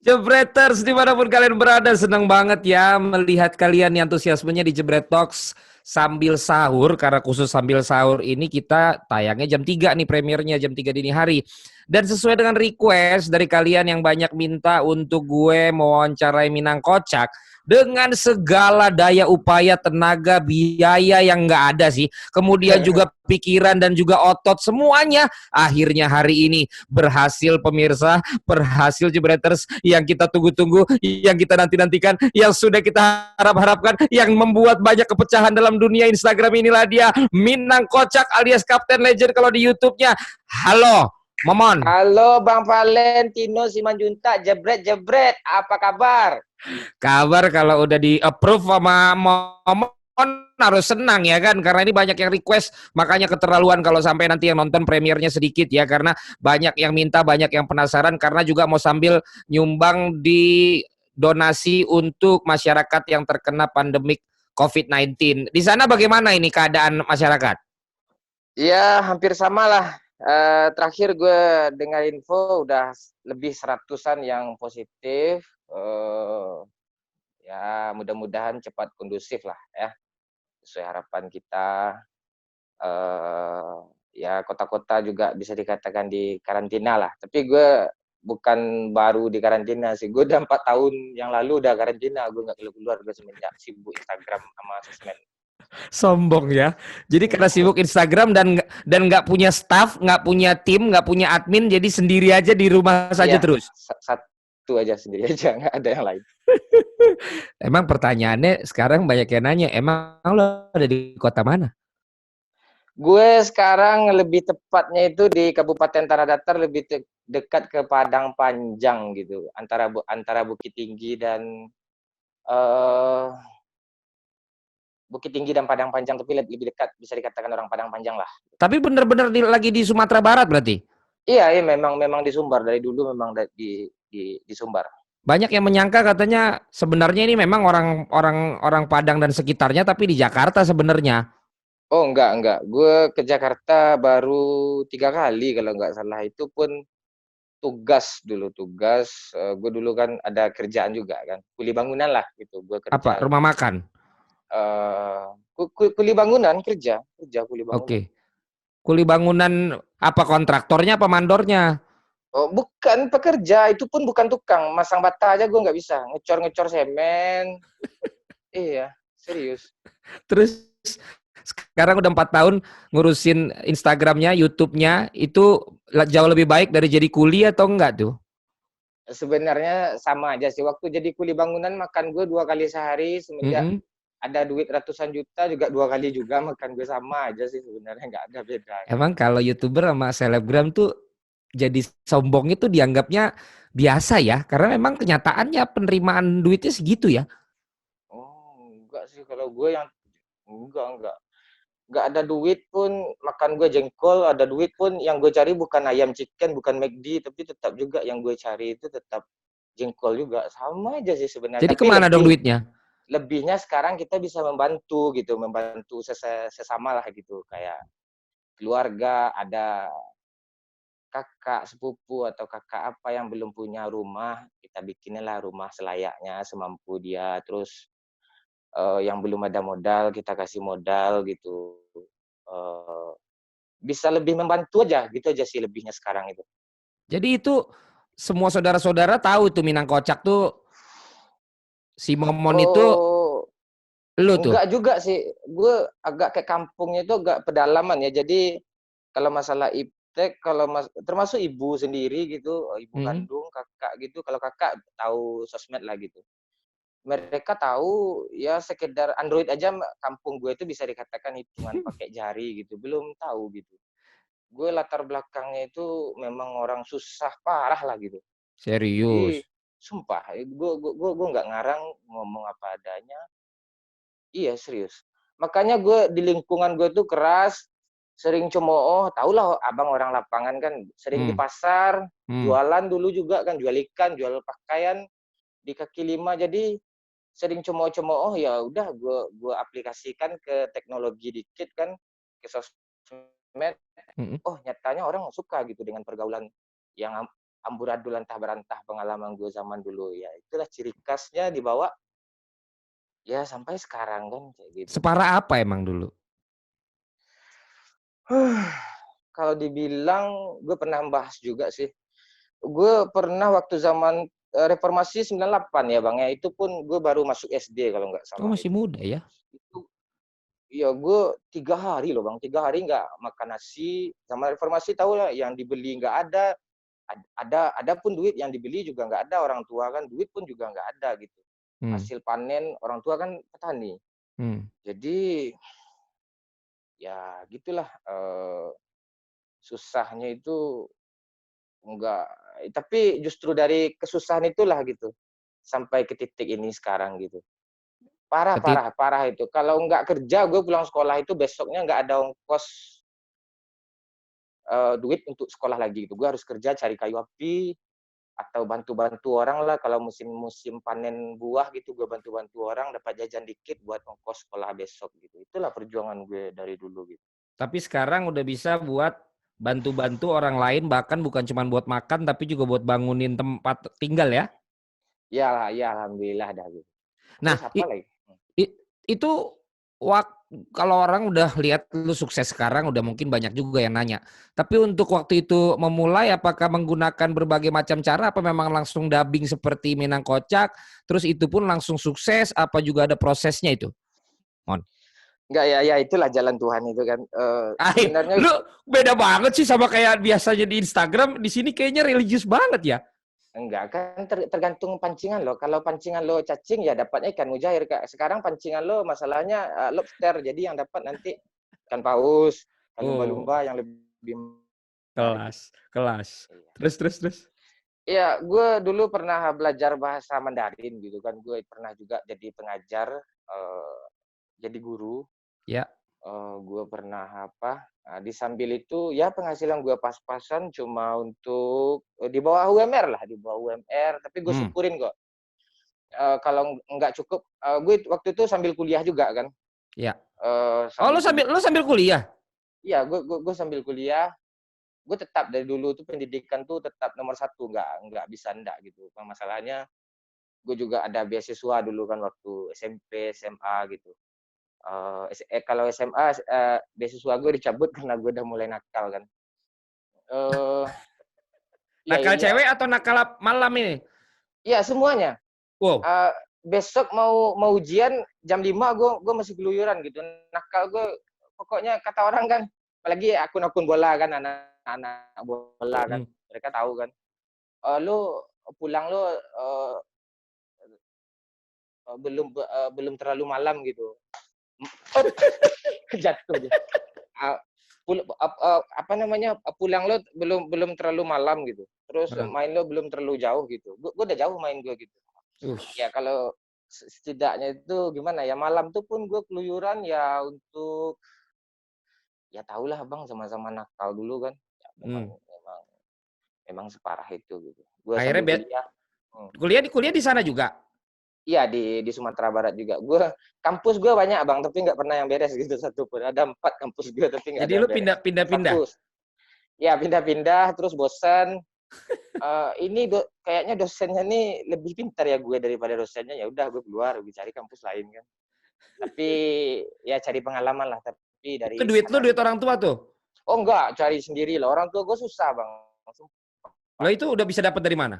Jebreters dimanapun kalian berada, senang banget ya melihat kalian yang antusiasmenya di Jebret Talks sambil sahur. Karena khusus sambil sahur ini kita tayangnya jam 3 nih, premiernya jam 3 dini hari. Dan sesuai dengan request dari kalian yang banyak minta untuk gue mewawancarai Minang Kocak dengan segala daya upaya, tenaga, biaya yang nggak ada sih. Kemudian juga pikiran dan juga otot semuanya. Akhirnya hari ini berhasil pemirsa, berhasil Jebreters yang kita tunggu-tunggu, yang kita nanti-nantikan, yang sudah kita harap-harapkan, yang membuat banyak kepecahan dalam dunia Instagram. Inilah dia, Minang Kocak alias Kapten Legend kalau di YouTube-nya. Halo, Momon. Halo Bang Valentino Simanjuntak, jebret, apa kabar? Kabar kalau udah di approve sama Momon harus senang ya kan, karena ini banyak yang request, makanya keterlaluan kalau sampai nanti yang nonton premiernya sedikit ya, karena banyak yang minta, banyak yang penasaran, karena juga mau sambil nyumbang di donasi untuk masyarakat yang terkena pandemik COVID-19. Di sana bagaimana ini keadaan masyarakat? Ya hampir sama lah. Terakhir gue dengar info udah lebih 100-an yang positif. Ya mudah-mudahan cepat kondusif lah ya, sesuai harapan kita. Ya kota-kota juga bisa dikatakan di karantina lah. Tapi gue bukan baru di karantina sih. Gue udah 4 tahun yang lalu udah karantina. Gue nggak keluar gue semenjak sibuk Instagram sama sosmed. Sombong ya. Jadi karena sibuk Instagram dan nggak punya staff, nggak punya tim, nggak punya admin, jadi sendiri aja di rumah saja Iya, terus. satu aja sendiri aja, nggak ada yang lain. Emang pertanyaannya sekarang banyak yang nanya, emang lo ada di kota mana? Gue sekarang lebih tepatnya itu di Kabupaten Tanah Datar, lebih dekat ke Padang Panjang gitu, antara Bukit Tinggi dan uh, Bukit Tinggi dan Padang Panjang, tapi lebih dekat, bisa dikatakan orang Padang Panjang lah. Tapi bener-bener lagi di Sumatera Barat berarti? Iya, iya memang di Sumbar, dari dulu memang di Sumbar. Banyak yang menyangka katanya sebenarnya ini memang orang Padang dan sekitarnya, tapi di Jakarta sebenarnya. Oh enggak, gue ke Jakarta baru 3 kali kalau nggak salah, itu pun tugas. Gue dulu kan ada kerjaan juga kan, kuli bangunan lah gitu, gue Apa? kerja. Rumah makan? Kuli bangunan, kerja kuli bangunan. Oke. Kuli bangunan apa, kontraktornya apa mandornya? Oh bukan pekerja, itu pun bukan tukang, masang bata aja gue nggak bisa, ngecor semen. Iya serius. Terus sekarang udah 4 tahun ngurusin Instagramnya, YouTube-nya, itu jauh lebih baik dari jadi kuli atau enggak tuh? Sebenarnya sama aja sih, waktu jadi kuli bangunan makan gue 2 kali sehari, semenjak Mm-mm. ada duit ratusan juta juga 2 kali juga makan gue, sama aja sih sebenarnya, nggak ada bedanya. Emang kalau YouTuber sama selebgram tuh jadi sombong itu dianggapnya biasa ya? Karena memang kenyataannya penerimaan duitnya segitu ya. Oh enggak sih, kalau gue yang enggak ada duit pun makan gue jengkol, ada duit pun yang gue cari bukan ayam chicken, bukan McD, tapi tetap juga yang gue cari itu tetap jengkol juga, sama aja sih sebenarnya. Jadi Tapi kemana dong duitnya? lebihnya sekarang kita bisa membantu gitu, membantu sesama lah gitu, kayak keluarga, ada kakak sepupu atau kakak apa yang belum punya rumah, kita bikinilah rumah selayaknya semampu dia. Terus yang belum ada modal kita kasih modal gitu. Uh, Bisa lebih membantu aja gitu aja sih lebihnya sekarang itu. Jadi itu semua saudara-saudara tahu tuh Minang Kocak tuh, si Momon itu Oh lu tuh. enggak juga sih, gue agak kayak kampungnya itu agak pedalaman ya, jadi kalau masalah iptek, kalau termasuk ibu sendiri gitu, ibu Hmm. kandung, kakak gitu, kalau kakak tahu sosmed lah gitu, mereka tahu ya, sekedar Android aja kampung gue itu bisa dikatakan hitungan pakai jari gitu, belum tahu gitu. Gue latar belakangnya itu memang orang susah parah lah gitu. Jadi Serius. sumpah, gue nggak ngarang, ngomong apa adanya. Iya serius. Makanya gue di lingkungan gue tuh keras, sering cemooh. Tahulah abang orang lapangan kan, sering di Hmm. pasar, Hmm. jualan dulu juga kan, jual ikan, jual pakaian di kaki lima. Jadi sering cemooh, ya udah gue aplikasikan ke teknologi dikit kan, ke sosmed. Hmm. Oh nyatanya orang suka gitu dengan pergaulan yang amburadul antah berantah pengalaman gue zaman dulu. Ya itulah ciri khasnya dibawa ya sampai sekarang kan kayak gitu. Separah apa emang dulu? Kalau dibilang gue pernah bahas juga sih. Gue pernah waktu zaman reformasi 98 ya Bang ya, itu pun gue baru masuk SD kalau nggak Oh salah masih itu. muda ya? Itu ya gue 3 hari loh Bang, 3 hari nggak makan nasi. Sama reformasi tahu lah yang dibeli nggak ada, ada pun duit yang dibeli juga nggak ada, orang tua kan duit pun juga nggak ada gitu. Hmm. Hasil panen orang tua kan petani. Hmm. Jadi ya gitulah susahnya itu enggak, tapi justru dari kesusahan itulah gitu sampai ke titik ini sekarang gitu. Parah Berarti parah parah itu. Kalau nggak kerja gue pulang sekolah itu besoknya nggak ada ongkos duit untuk sekolah lagi gitu. Gue harus kerja cari kayu api atau bantu-bantu orang lah kalau musim-musim panen buah gitu gue bantu-bantu orang dapat jajan dikit buat ongkos sekolah besok gitu. Itulah perjuangan gue dari dulu gitu. tapi sekarang udah bisa buat bantu-bantu orang lain, bahkan bukan cuma buat makan tapi juga buat bangunin tempat tinggal ya. Ya, ya alhamdulillah dah gitu. Nah, Terus apa lagi? itu kalau orang udah lihat lu sukses sekarang udah mungkin banyak juga yang nanya. Tapi untuk waktu itu memulai apakah menggunakan berbagai macam cara apa memang langsung dubbing seperti Minang Kocak terus itu pun langsung sukses apa juga ada prosesnya itu? Mon. Enggak ya, ya itulah jalan Tuhan itu kan. Sebenarnya Lu beda banget sih sama kayak biasanya di Instagram, di sini kayaknya religius banget ya. enggak kan tergantung pancingan lo. Kalau pancingan lo cacing ya dapatnya ikan mujair Kak. Sekarang pancingan lo masalahnya lobster. Jadi yang dapat nanti ikan paus, ikan Oh, lumba-lumba yang lebih menarik gitu. kelas, kelas. Iya. Terus. Iya, gue dulu pernah belajar bahasa Mandarin gitu kan. Gue pernah juga jadi pengajar, jadi guru. Ya. Gue pernah apa, di sambil itu ya penghasilan gue pas-pasan cuma untuk di bawah UMR lah, di bawah UMR, tapi gue Hmm. syukurin kok. Kalau nggak cukup, gue waktu itu sambil kuliah juga kan, Ya. Oh, sambil kuliah. lu sambil kuliah? Iya, gue sambil kuliah, gue tetap dari dulu tuh pendidikan tuh tetap nomor satu, nggak bisa enggak gitu. Masalahnya gue juga ada beasiswa dulu kan waktu SMP, SMA gitu. Kalau SMA beasiswa gue dicabut karena gue udah mulai nakal kan. Eh ya Nakal iya, cewek atau nakal malam ini? iya semuanya. Wow. Eh, besok mau ujian jam 5 gue masih keluyuran gitu. Nakal gue pokoknya kata orang kan, apalagi akun-akun bola kan anak-anak bola kan. Hmm. Mereka tahu kan. Lu pulang lu belum terlalu malam gitu. Jatuh dia. Ah, apa namanya, pulang lo belum belum terlalu malam gitu. Terus Heeh. main lo belum terlalu jauh gitu. Gue udah jauh main gue gitu. Ya Ush. kalau setidaknya itu gimana ya, malam tuh pun gue keluyuran ya untuk ya tahulah Bang sama-sama nakal dulu kan. Ya memang Hmm. memang memang separah itu gitu. Gue Akhirnya sambil kuliah. kuliah di sana juga. Iya di Sumatera Barat juga. Kampus gue banyak Bang, tapi nggak pernah yang beres gitu satupun. Ada 4 kampus gue tapi nggak Jadi ada lu yang beres. pindah-pindah. Satu, ya pindah-pindah terus bosan. Ini kayaknya dosennya nih lebih pintar ya gue daripada dosennya, ya udah gue keluar, gue cari kampus lain kan. Tapi ya cari pengalaman lah, tapi Itu dari duit lu sana duit gitu. orang tua tuh. Oh enggak, cari sendiri lah. Orang tua gue susah Bang. Lah itu udah bisa dapat dari mana?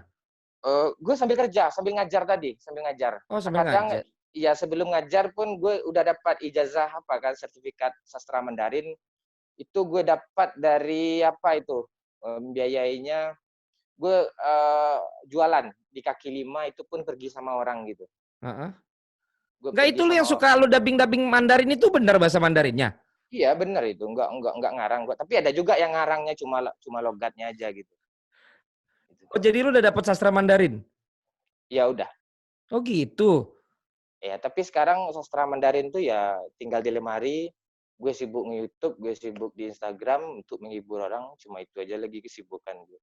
Gue sambil kerja, sambil ngajar tadi, sambil ngajar. Oh, sambil Kadang ngajar. ya sebelum ngajar pun gue udah dapat ijazah apa kan, sertifikat sastra Mandarin. Itu gue dapat dari apa itu, biayainya gue jualan di kaki lima itu pun pergi sama orang gitu. Heeh. Gue Enggak itu pergi lu yang sama suka lu dubbing Mandarin itu benar bahasa Mandarinnya. iya bener itu, enggak ngarang gua. Tapi ada juga yang ngarangnya cuma cuma logatnya aja gitu. Gitu. Oh, jadi lu udah dapat sastra Mandarin. Ya udah. Oh, gitu. Ya, tapi sekarang sastra Mandarin tuh ya tinggal di lemari. Gue sibuk nge-YouTube, gue sibuk di Instagram untuk menghibur orang, cuma itu aja lagi kesibukan gue.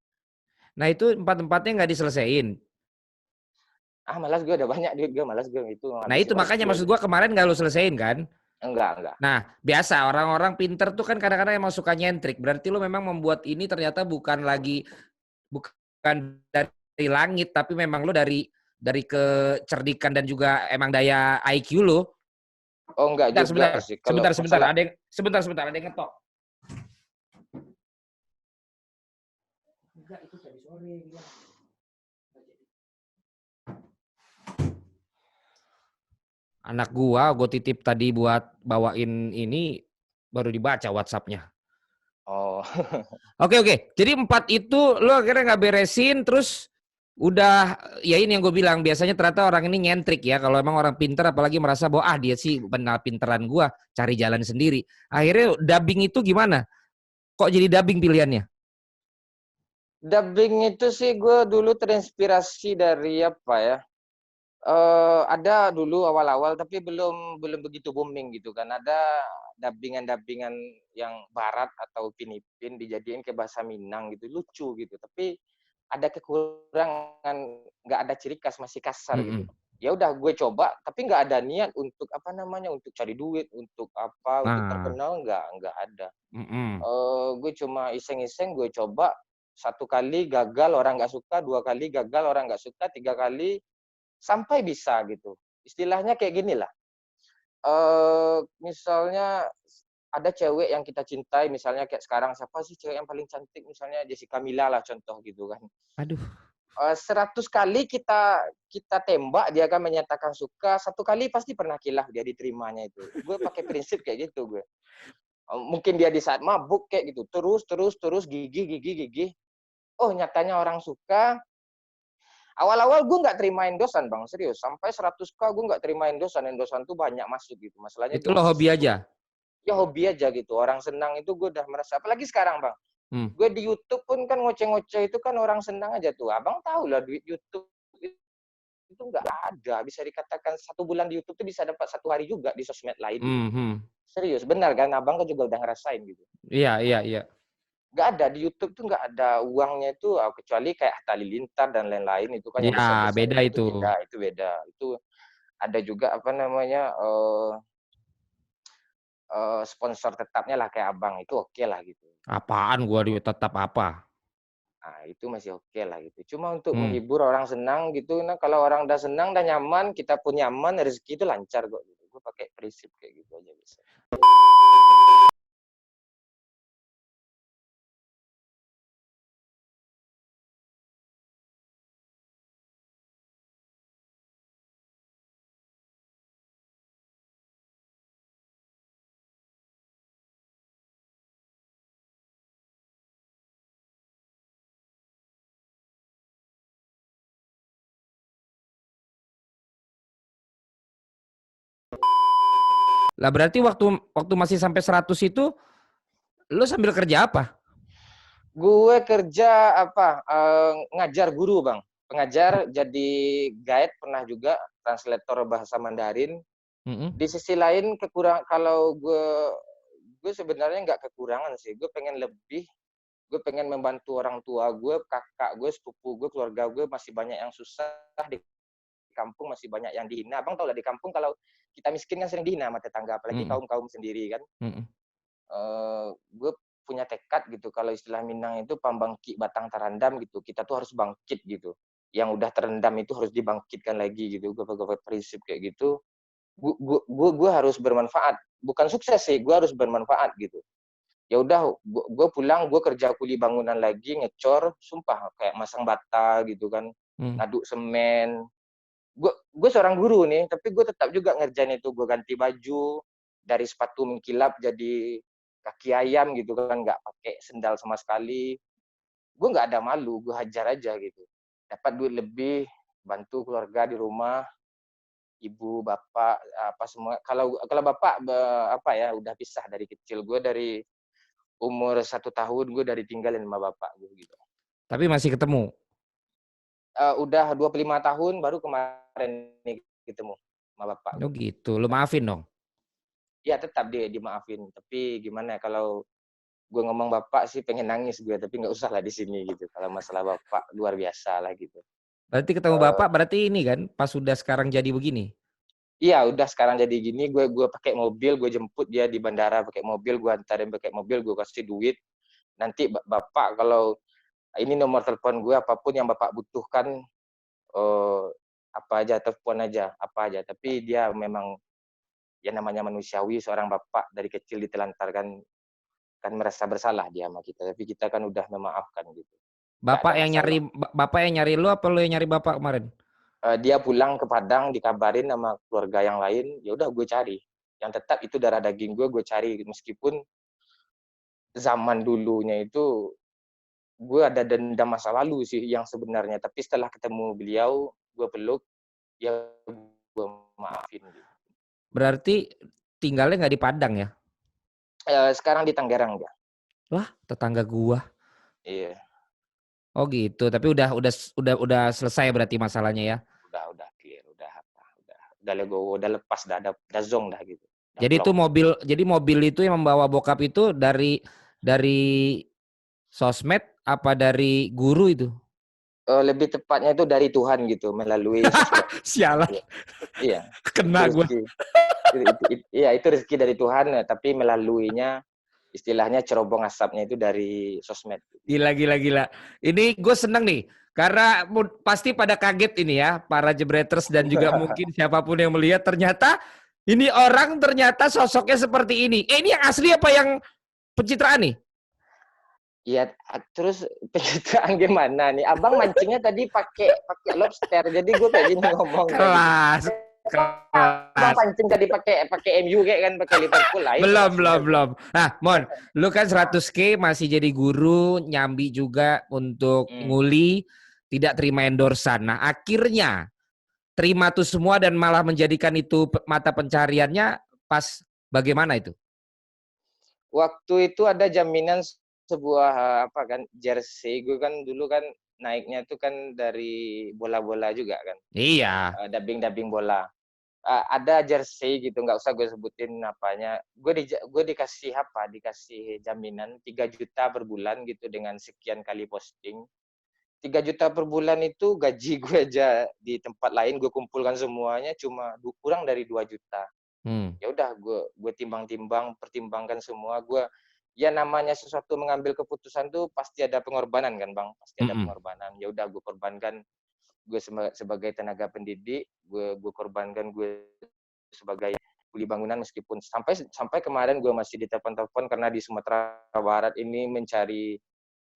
Nah, itu empat-empatnya nggak diselesain. Malas gue udah banyak duit gue, malas gue itu Nah, itu ngabisin waktu makanya maksud aja. gua kemarin nggak lu selesain kan? Enggak. Nah, biasa orang-orang pinter tuh kan kadang-kadang emang suka nyentrik. Berarti lu memang membuat ini ternyata bukan lagi dari langit, tapi memang lo dari kecerdikan dan juga emang daya IQ lo. Oh enggak Sebentar, juga sebentar, sih kalau sebentar, sebentar. masalah. Sebentar, ada yang ngetok. Enggak, itu tadi sore bilang. Anak gua titip tadi buat bawain ini, baru dibaca WhatsApp-nya. Oh. Oke. Jadi 4 itu lo akhirnya nggak beresin, terus udah, ya ini yang gue bilang, biasanya ternyata orang ini nyentrik ya. Kalau emang orang pinter apalagi merasa bahwa dia sih benar pinteran gua, cari jalan sendiri. Akhirnya dubbing itu gimana? Kok jadi dubbing pilihannya? Dubbing itu sih gue dulu terinspirasi dari apa ya? Ada dulu awal-awal tapi belum belum begitu booming gitu kan. Ada dubbingan-dubbingan yang barat atau Pinipin dijadiin ke bahasa Minang gitu, lucu gitu. Tapi ada kekurangan, nggak ada ciri khas, masih kasar gitu. Mm-mm. Ya udah gue coba, tapi nggak ada niat untuk apa namanya, untuk cari duit, untuk apa, untuk Nah, terkenal, nggak ada. mm-mm. Gue cuma iseng-iseng gue coba, satu kali gagal orang nggak suka, dua kali gagal orang nggak suka, tiga kali sampai bisa gitu. Istilahnya kayak gini lah. Misalnya ada cewek yang kita cintai, misalnya kayak sekarang siapa sih cewek yang paling cantik, misalnya Jessica Mila lah contoh gitu kan. Aduh. 100 kali kita kita tembak dia akan menyatakan suka, satu kali pasti pernah kilaf dia diterimanya itu. Gue pakai prinsip kayak gitu gue. Mungkin dia di saat mabuk kayak gitu, terus gigi. Oh nyatanya orang suka. Awal-awal gue nggak terima endosan bang, serius. Sampai 100K gue nggak terima endosan tuh banyak masuk gitu. Masalahnya Itu gue lo masih hobi sibuk. aja? Ya hobi aja gitu. Orang senang itu gue udah merasa. Apalagi sekarang bang. Hmm. Gue di YouTube pun kan ngoceh-ngoceh itu kan orang senang aja tuh. Abang tahu lah duit YouTube itu nggak ada. Bisa dikatakan 1 bulan di YouTube tuh bisa dapat 1 hari juga di sosmed lain gitu. Hmm. Serius, benar kan? Abang kan juga udah ngerasain gitu. Iya. Nggak ada di YouTube tuh nggak ada uangnya itu kecuali kayak Atta Halilintar dan lain-lain itu kan yang Ya, besar-besar beda itu itu. beda itu ada juga apa namanya sponsor tetapnya lah kayak abang itu oke lah gitu. Apaan gua tetap apa? Nah, itu masih oke lah gitu. Cuma untuk Hmm. menghibur orang senang gitu, nah kalau orang udah senang, udah nyaman, kita pun nyaman, rezeki itu lancar kok. Gitu. Gue pakai prinsip kayak gitu aja bisa. Lah berarti waktu masih sampai 100 itu lu sambil kerja apa? Gue kerja apa? Ngajar guru bang, pengajar jadi guide pernah juga, translator bahasa Mandarin. Mm-mm. Di sisi lain kalau gue sebenarnya nggak kekurangan sih, gue pengen lebih, gue pengen membantu orang tua gue, kakak gue, sepupu gue, keluarga gue masih banyak yang susah di kampung, masih banyak yang dihina. Abang tau lah di kampung kalau kita miskin kan sering dihina sama tetangga, apalagi Mm-mm. kaum sendiri kan. Mm-mm. Gue punya tekad gitu, kalau istilah Minang itu pambangkit batang terendam gitu, kita tuh harus bangkit gitu, yang udah terendam itu harus dibangkitkan lagi gitu. Gue prinsip kayak gitu. Gue harus bermanfaat, bukan sukses sih, gue harus bermanfaat gitu. Ya udah, gue pulang, gue kerja kuli bangunan lagi, ngecor, sumpah kayak masang bata gitu kan, Mm. ngaduk semen. Gue seorang guru nih, tapi gue tetap juga ngerjain itu. Gue ganti baju dari sepatu mengkilap jadi kaki ayam gitu kan, nggak pakai sendal sama sekali. Gue nggak ada malu, gue hajar aja gitu. Dapat duit lebih, bantu keluarga di rumah, ibu, bapak, apa semua. Kalau bapak apa ya, udah pisah dari kecil. Gue dari umur 1 tahun gue udah ditinggalin sama bapak gue gitu. Tapi masih ketemu. Udah 25 tahun baru kemarin nih ketemu sama bapak Oh gue. gitu. Lu maafin dong. Ya tetap dimaafin, tapi gimana ya, kalau gue ngomong bapak sih pengen nangis gue, tapi nggak usah lah di sini gitu. Kalau masalah bapak luar biasa lah gitu. Berarti ketemu bapak berarti ini kan pas sudah sekarang jadi begini. Iya udah sekarang jadi gini, gue pakai mobil, gue jemput dia di bandara pakai mobil, gue antarin pakai mobil, gue kasih duit. Nanti bapak kalau ini nomor telepon gue, apapun yang bapak butuhkan, apa aja, telepon aja, apa aja. Tapi dia memang, ya namanya manusiawi, seorang bapak dari kecil ditelantarkan, kan merasa bersalah dia sama kita. Tapi kita kan udah memaafkan gitu. Nggak ada masalah. Bapak yang nyari lu apa lu yang nyari bapak kemarin? Dia pulang ke Padang, dikabarin sama keluarga yang lain, ya udah gue cari. Yang tetap itu darah daging gue cari. Meskipun zaman dulunya itu gue ada dendam masa lalu sih yang sebenarnya. Tapi setelah ketemu beliau, gue peluk, ya gue maafin. Berarti tinggalnya nggak di Padang ya? Sekarang di Tangerang dia. Wah, tetangga gua. Iya, Oh gitu. Tapi udah selesai berarti masalahnya ya. udah clear, udah legowo, udah lepas, udah zong dah gitu. Udah Jadi itu plong. mobil itu yang membawa bokap itu dari sosmed apa dari guru itu? Lebih tepatnya itu dari Tuhan gitu, melalui sosmed. Sialan, Iya, iya. Itu kena gua. rezeki. Iya, itu rezeki dari Tuhan, tapi melaluinya istilahnya cerobong asapnya itu dari sosmed. Gila. Ini gue seneng nih. Karena pasti pada kaget ini ya. Para jebreters dan juga mungkin siapapun yang melihat. Ternyata ini orang ternyata sosoknya seperti ini. Ini yang asli apa yang pencitraan nih? Iya, terus pencitraan gimana nih? Abang mancingnya tadi pakai lobster, jadi gue kayak gini ngomong tadi. Kelas. Abang pancing tadi pakai MU kayak kan, pakai Liverpool lah itu maksudnya. Belum. Nah, Mon, lu kan 100K masih jadi guru, nyambi juga untuk Hmm. nguli, tidak terima endorsan. Nah, akhirnya terima tuh semua dan malah menjadikan itu mata pencariannya pas bagaimana itu? Waktu itu ada jaminan sebuah apa kan, jersey. Gue kan dulu kan naiknya tuh kan dari bola-bola juga kan, Iya. dubbing bola. Ada jersey gitu, nggak usah gue sebutin apanya. Gue dikasih apa? Dikasih jaminan 3 juta per bulan gitu dengan sekian kali posting. 3 juta per bulan itu gaji gue aja di tempat lain gue kumpulkan semuanya cuma kurang dari 2 juta. Hmm. Ya udah gue timbang-timbang, pertimbangkan semua. Gue, ya namanya sesuatu mengambil keputusan tuh pasti ada pengorbanan kan bang, pasti ada Mm-mm. pengorbanan. Ya udah gue korbankan, gue sebagai tenaga pendidik, gue korbankan gue sebagai kuli bangunan, meskipun sampai kemarin gue masih ditelepon-telepon karena di Sumatera Barat ini mencari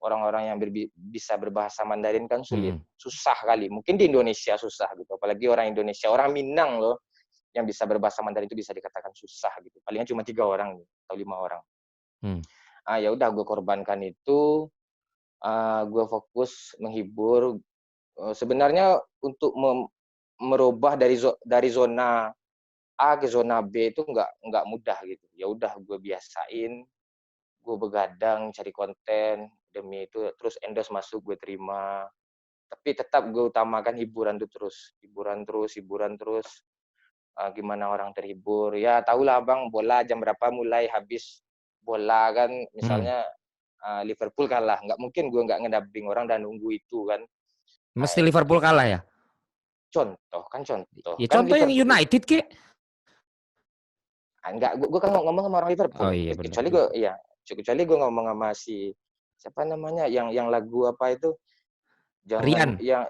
orang-orang yang bisa berbahasa Mandarin kan sulit, Mm-mm. susah kali. Mungkin di Indonesia susah gitu, apalagi orang Indonesia, orang Minang loh yang bisa berbahasa Mandarin itu bisa dikatakan susah gitu. Palingnya cuma 3 orang atau 5 orang. Hmm. Ya udah gue korbankan itu, gue fokus menghibur. Sebenarnya untuk merubah dari zona A ke zona B itu nggak mudah gitu. Ya udah gue biasain, gue begadang cari konten demi itu, terus endorse masuk gue terima. Tapi tetap gue utamakan hiburan tuh terus, hiburan terus. Gimana orang terhibur. Ya tahulah Bang, bola jam berapa mulai habis bola kan, Hmm. misalnya Liverpool kalah, nggak mungkin gue nggak ngedubbing orang dan nunggu itu kan. Mesti Liverpool kalah ya? Contoh Ya kan contoh yang Liverpool. United kek. Enggak, gue kan ngomong sama orang Liverpool. Oh iya benar Kecuali gue, juga. iya, kecuali gue ngomong sama si siapa namanya yang lagu apa itu, jangan Rian. yang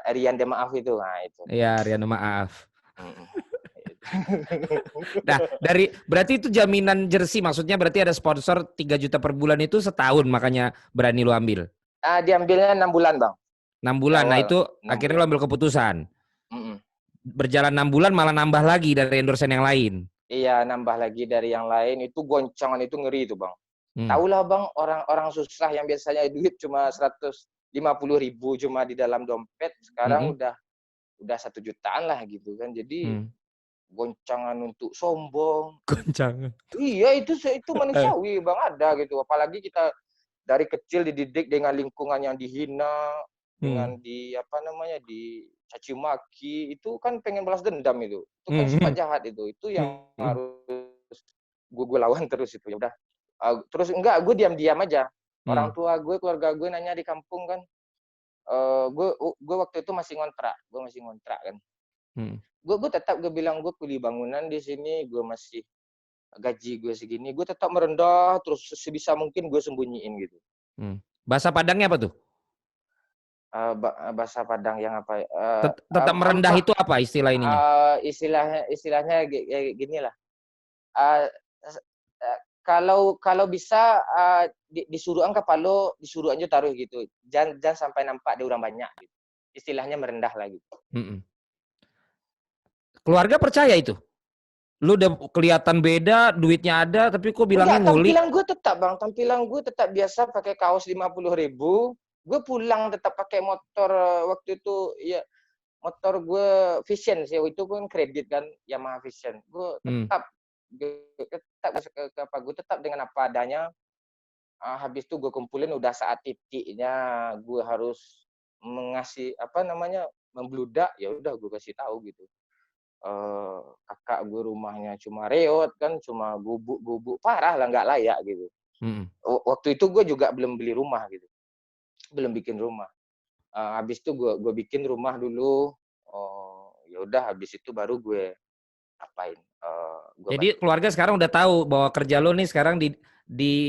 Rian de Maaf itu, nah itu. Ya Rian maaf. Mm-mm. Nah, berarti itu jaminan jersey, maksudnya berarti ada sponsor 3 juta per bulan itu setahun makanya berani lu ambil. Diambilnya 6 bulan bang, 6 di bulan. Nah, awal itu 6 bulan. akhirnya lu ambil keputusan. Mm-mm. Berjalan 6 bulan malah nambah lagi dari endorsement yang lain. Iya, nambah lagi dari yang lain, itu goncangan itu ngeri itu bang. Hmm. Tahulah bang, orang-orang susah yang biasanya duit cuma 150.000 cuma di dalam dompet, sekarang Mm-mm. udah 1 jutaan lah gitu kan. Jadi Hmm. goncangan untuk sombong. Goncangan. Iya, itu manusiawi bang, ada gitu. Apalagi kita dari kecil dididik dengan lingkungan yang dihina, Hmm. dengan di apa namanya, dicaci maki, itu kan pengen balas dendam itu. Itu kan sifat Hmm. jahat itu. Itu yang Hmm. harus gue lawan terus itu. Ya udah. Terus enggak, gue diam-diam aja. Hmm. Orang tua gue, keluarga gue nanya di kampung kan. Gue waktu itu masih ngontrak. Gue masih ngontrak kan. Hmm. Gue tetap gue bilang gue kuli bangunan di sini, gue masih gaji gue segini, gue tetap merendah terus sebisa mungkin gue sembunyiin gitu. Hmm. Bahasa Padangnya apa tuh? Bahasa Padang yang apa ya, Tetap merendah itu apa istilah ininya? istilahnya gini lah, eee, s kalau kalau bisa, disuruh ang kapalo, disuruh aja taruh gitu, jangan sampai nampak ada orang banyak gitu, istilahnya merendah lah gitu. Mhm. Keluarga percaya itu? Lu udah kelihatan beda, duitnya ada, tapi kok bilangnya Enggak, ngulik? tampilan gue tetap Bang, tampilan gue tetap biasa pakai kaos 50.000, gue pulang tetap pakai motor, waktu itu ya motor gue Vision sih, itu pun kredit kan, Yamaha Vision. Gue Hmm. tetap gue tetap dengan apa adanya. Habis itu gue kumpulin udah saat titiknya gue harus mengasih apa namanya, membludak, ya udah gue kasih tahu gitu. Kakak gue rumahnya cuma reot kan, cuma gubuk-gubuk parah lah, nggak layak gitu. Mhm. Waktu itu gue juga belum beli rumah gitu, belum bikin rumah. Habis itu gue bikin rumah dulu. Ya udah habis itu baru gue apain, gue Jadi bantu keluarga bantu. sekarang udah tahu bahwa kerja lu nih sekarang di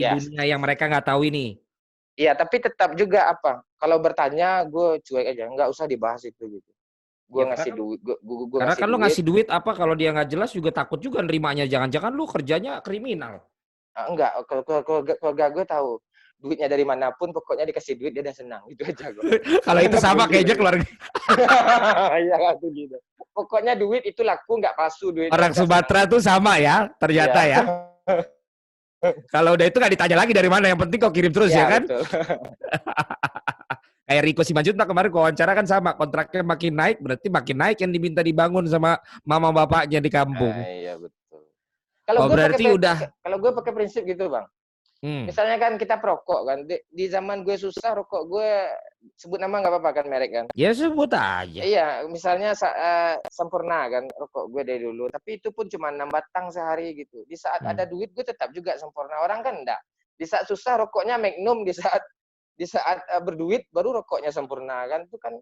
Ya, dunia yang mereka nggak tahu ini. iya, tapi tetap juga apa, kalau bertanya gue cuek aja, nggak usah dibahas itu gitu. Gue Ya ngasih karena duit, gue karena ngasih kan lu duit. ngasih duit apa kalau dia nggak jelas juga takut juga nerimanya. Jangan-jangan lu kerjanya kriminal. Enggak, kalau keluarga gue tahu duitnya dari manapun, pokoknya dikasih duit dia udah senang, itu aja kok. Kalau itu sama Manapun gitu. kayaknya keluarga Iya kan tuh gitu. Pokoknya duit itu laku, nggak palsu, duitnya orang udah senang Sumatera gitu. tuh sama ya, Iya. ternyata ya. Kalau udah itu nggak ditanya lagi dari mana, yang penting kau kirim terus ya Iya kan? betul. Kayak Riko Simanjuntak kemarin wawancara kan sama, kontraknya makin naik, berarti makin naik yang diminta dibangun sama mama bapaknya di kampung. Iya betul. Oh berarti udah, Kalau gue pakai prinsip gitu bang. hmm, Misalnya kan kita perokok kan, di zaman gue susah rokok gue, sebut nama nggak apa-apa kan, merek kan. ya sebut aja. Iya, misalnya Sempurna kan rokok gue dari dulu, tapi itu pun cuma 6 batang sehari gitu. Di saat Hmm. ada duit gue tetap juga Sempurna. Orang kan enggak. Di saat susah rokoknya Magnum, di saat berduit baru rokoknya Sempurna kan. Itu kan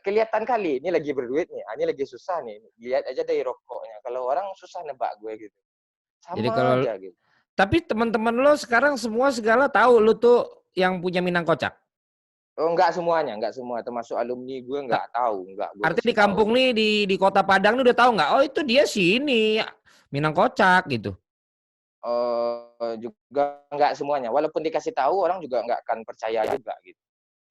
kelihatan kali ini lagi berduit nih, ini lagi susah nih. Lihat aja dari rokoknya. Kalau orang susah nebak gue gitu. Jadi Sama kalau, aja gitu. tapi teman-teman lo sekarang semua segala tahu lo tuh yang punya Minang Kocak. Oh, enggak semuanya, enggak semua. Termasuk alumni gue Ta- enggak tahu, enggak gue Artinya kasih di tahu kampung aja. nih di kota Padang nih udah tahu nggak? Oh itu dia sini Minang Kocak gitu. Juga enggak semuanya. Walaupun dikasih tahu orang juga enggak akan percaya juga gitu.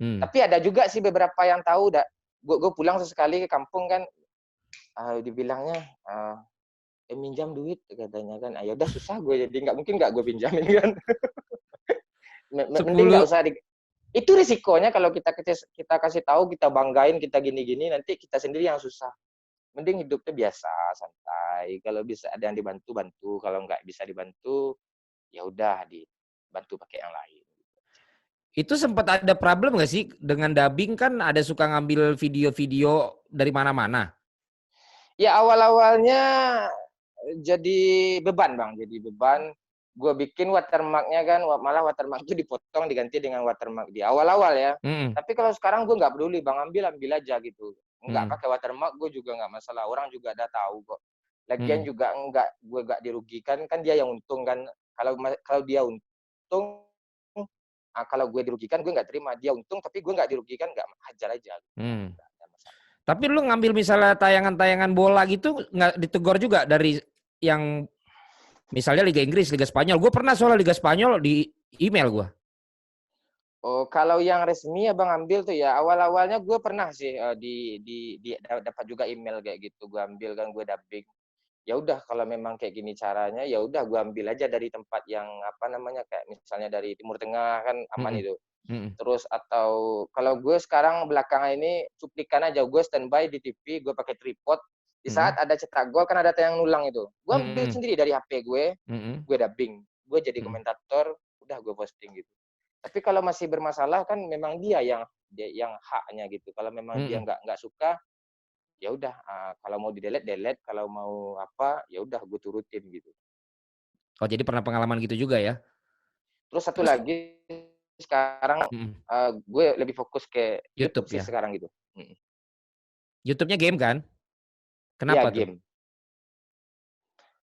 Hmm. Tapi ada juga sih beberapa yang tahu. Gue pulang sesekali ke kampung kan, dibilangnya, minjam duit katanya kan. Ya udah susah gue, jadi nggak mungkin nggak gue pinjamin kan. Mending nggak 10 usah. Itu risikonya kalau kita kasih tahu, kita banggain, kita gini-gini, nanti kita sendiri yang susah. Mending hidupnya biasa, santai. Kalau bisa ada yang dibantu, bantu. Kalau nggak bisa dibantu, ya udah dibantu pakai yang lain. itu sempat ada problem nggak sih dengan dubbing kan ada suka ngambil video-video dari mana-mana. Ya awal-awalnya jadi beban bang, jadi beban. Gue bikin watermarknya kan, malah watermark itu dipotong diganti dengan watermark di awal-awal ya. Hmm. Tapi kalau sekarang gue nggak peduli bang, ambil aja gitu. Nggak Hmm. pakai watermark gue juga nggak masalah. Orang juga ada tahu kok. Lagian Hmm. juga gue nggak dirugikan, kan dia yang untung kan. Kalau dia untung, kalau gue dirugikan gue nggak terima. Dia untung tapi gue nggak dirugikan, nggak, hajar aja. Hmm. Nggak ada masalah. Tapi lu ngambil misalnya tayangan-tayangan bola gitu nggak ditegur juga dari yang misalnya Liga Inggris, Liga Spanyol. Gue pernah soal Liga Spanyol di email gue. Oh, kalau yang resmi abang ambil tuh ya awal-awalnya gue pernah sih, dapat juga email kayak gitu, gue ambil kan, gue dubbing. Ya udah kalau memang kayak gini caranya, ya udah gue ambil aja dari tempat yang apa namanya, kayak misalnya dari Timur Tengah kan aman Mm-mm. itu. Mm-mm. Terus atau kalau gue sekarang belakangan ini cuplikan aja, gue standby di TV, gue pakai tripod. Di Mm-mm. saat ada cetak gol kan ada tayang ulang itu. Gue ambil Mm-mm. sendiri dari HP Mm-mm. gue dubbing, gue jadi Mm-mm. komentator, udah gue posting gitu. Tapi kalau masih bermasalah kan memang dia yang haknya gitu. Kalau memang dia Mm-mm. nggak suka, ya udah, kalau mau di delete delete, kalau mau apa ya udah gue turutin gitu. Oh jadi pernah pengalaman gitu juga ya? Terus satu Terus, lagi sekarang, mm-mm. gue lebih fokus ke YouTube YouTube sih ya. sekarang gitu. YouTube-nya game kan? Iya Kenapa tuh? game.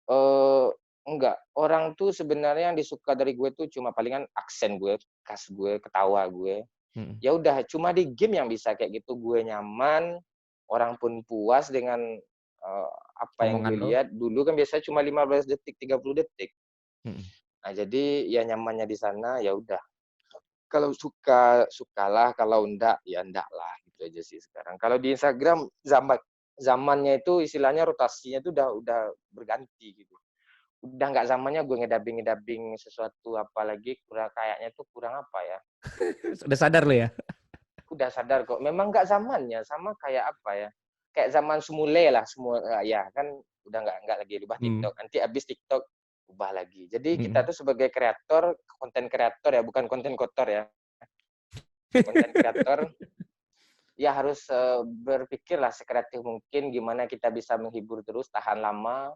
eh enggak, orang tuh sebenarnya yang disuka dari gue tuh cuma palingan aksen gue, khas gue, ketawa gue. Mm. Ya udah, cuma di game yang bisa kayak gitu gue nyaman, orang pun puas dengan apa yang Omongan gue lo. lihat. Dulu kan biasanya cuma 15 detik, 30 detik. Mm. Nah, jadi ya nyamannya di sana ya udah. Kalau suka sukalah, kalau enggak ya enggak lah, gitu aja sih sekarang. Kalau di Instagram zamannya itu istilahnya rotasinya itu udah berganti gitu. Udah nggak zamannya gue ngedabing sesuatu apalagi kurang kayaknya tuh kurang apa ya. Udah sadar lo ya? Udah sadar kok. Memang nggak zamannya, sama kayak apa ya? Kayak zaman semule lah, semua ya kan udah nggak lagi ubah Hmm. TikTok. Nanti abis TikTok ubah lagi. Jadi kita Mm. tuh sebagai kreator, konten kreator ya, bukan konten kotor ya. Konten kreator ya harus berpikirlah sekreatif mungkin gimana kita bisa menghibur terus, tahan lama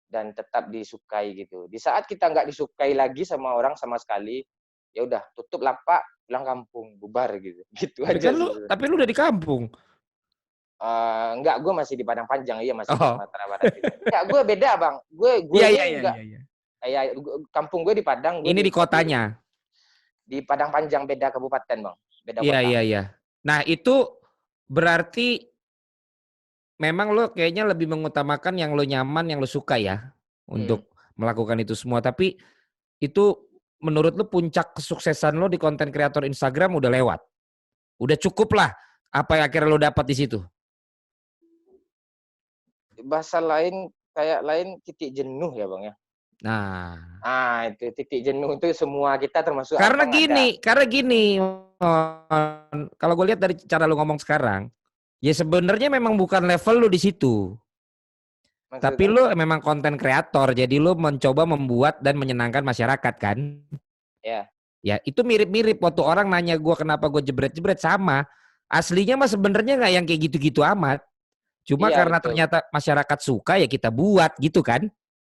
dan tetap disukai gitu. Di saat kita nggak disukai lagi sama orang sama sekali, ya udah tutup lapak, pulang kampung, bubar gitu. Gitu Tapi aja kan sih. lu udah di kampung. Enggak, gue masih di Padang Panjang, iya masih di Oh, Sumatera Barat itu. Enggak, gue beda bang. Gue iya ini iya iya enggak, iya iya. ya kampung gue di Padang, gue Ini di kotanya. di Padang Panjang, beda kabupaten bang, beda Iya kota. iya iya. Nah, itu berarti memang lo kayaknya lebih mengutamakan yang lo nyaman, yang lo suka ya Hmm. untuk melakukan itu semua. Tapi itu menurut lo puncak kesuksesan lo di konten kreator Instagram udah lewat. Udah cukup lah apa yang akhirnya lo dapat di situ. Bahasa lain kayak lain titik jenuh ya bang ya. Nah, Itu titik jenuh itu semua kita termasuk abang ada. karena gini, kalau gue lihat dari cara lo ngomong sekarang, ya sebenarnya memang bukan level lo di situ. Tapi Maksudnya? lu memang konten kreator, jadi lu mencoba membuat dan menyenangkan masyarakat kan? Ya, Ya itu mirip-mirip waktu orang nanya gue kenapa gue jebret-jebret sama. Aslinya mah sebenarnya nggak yang kayak gitu-gitu amat. Cuma iya karena betul. ternyata masyarakat suka ya kita buat gitu kan?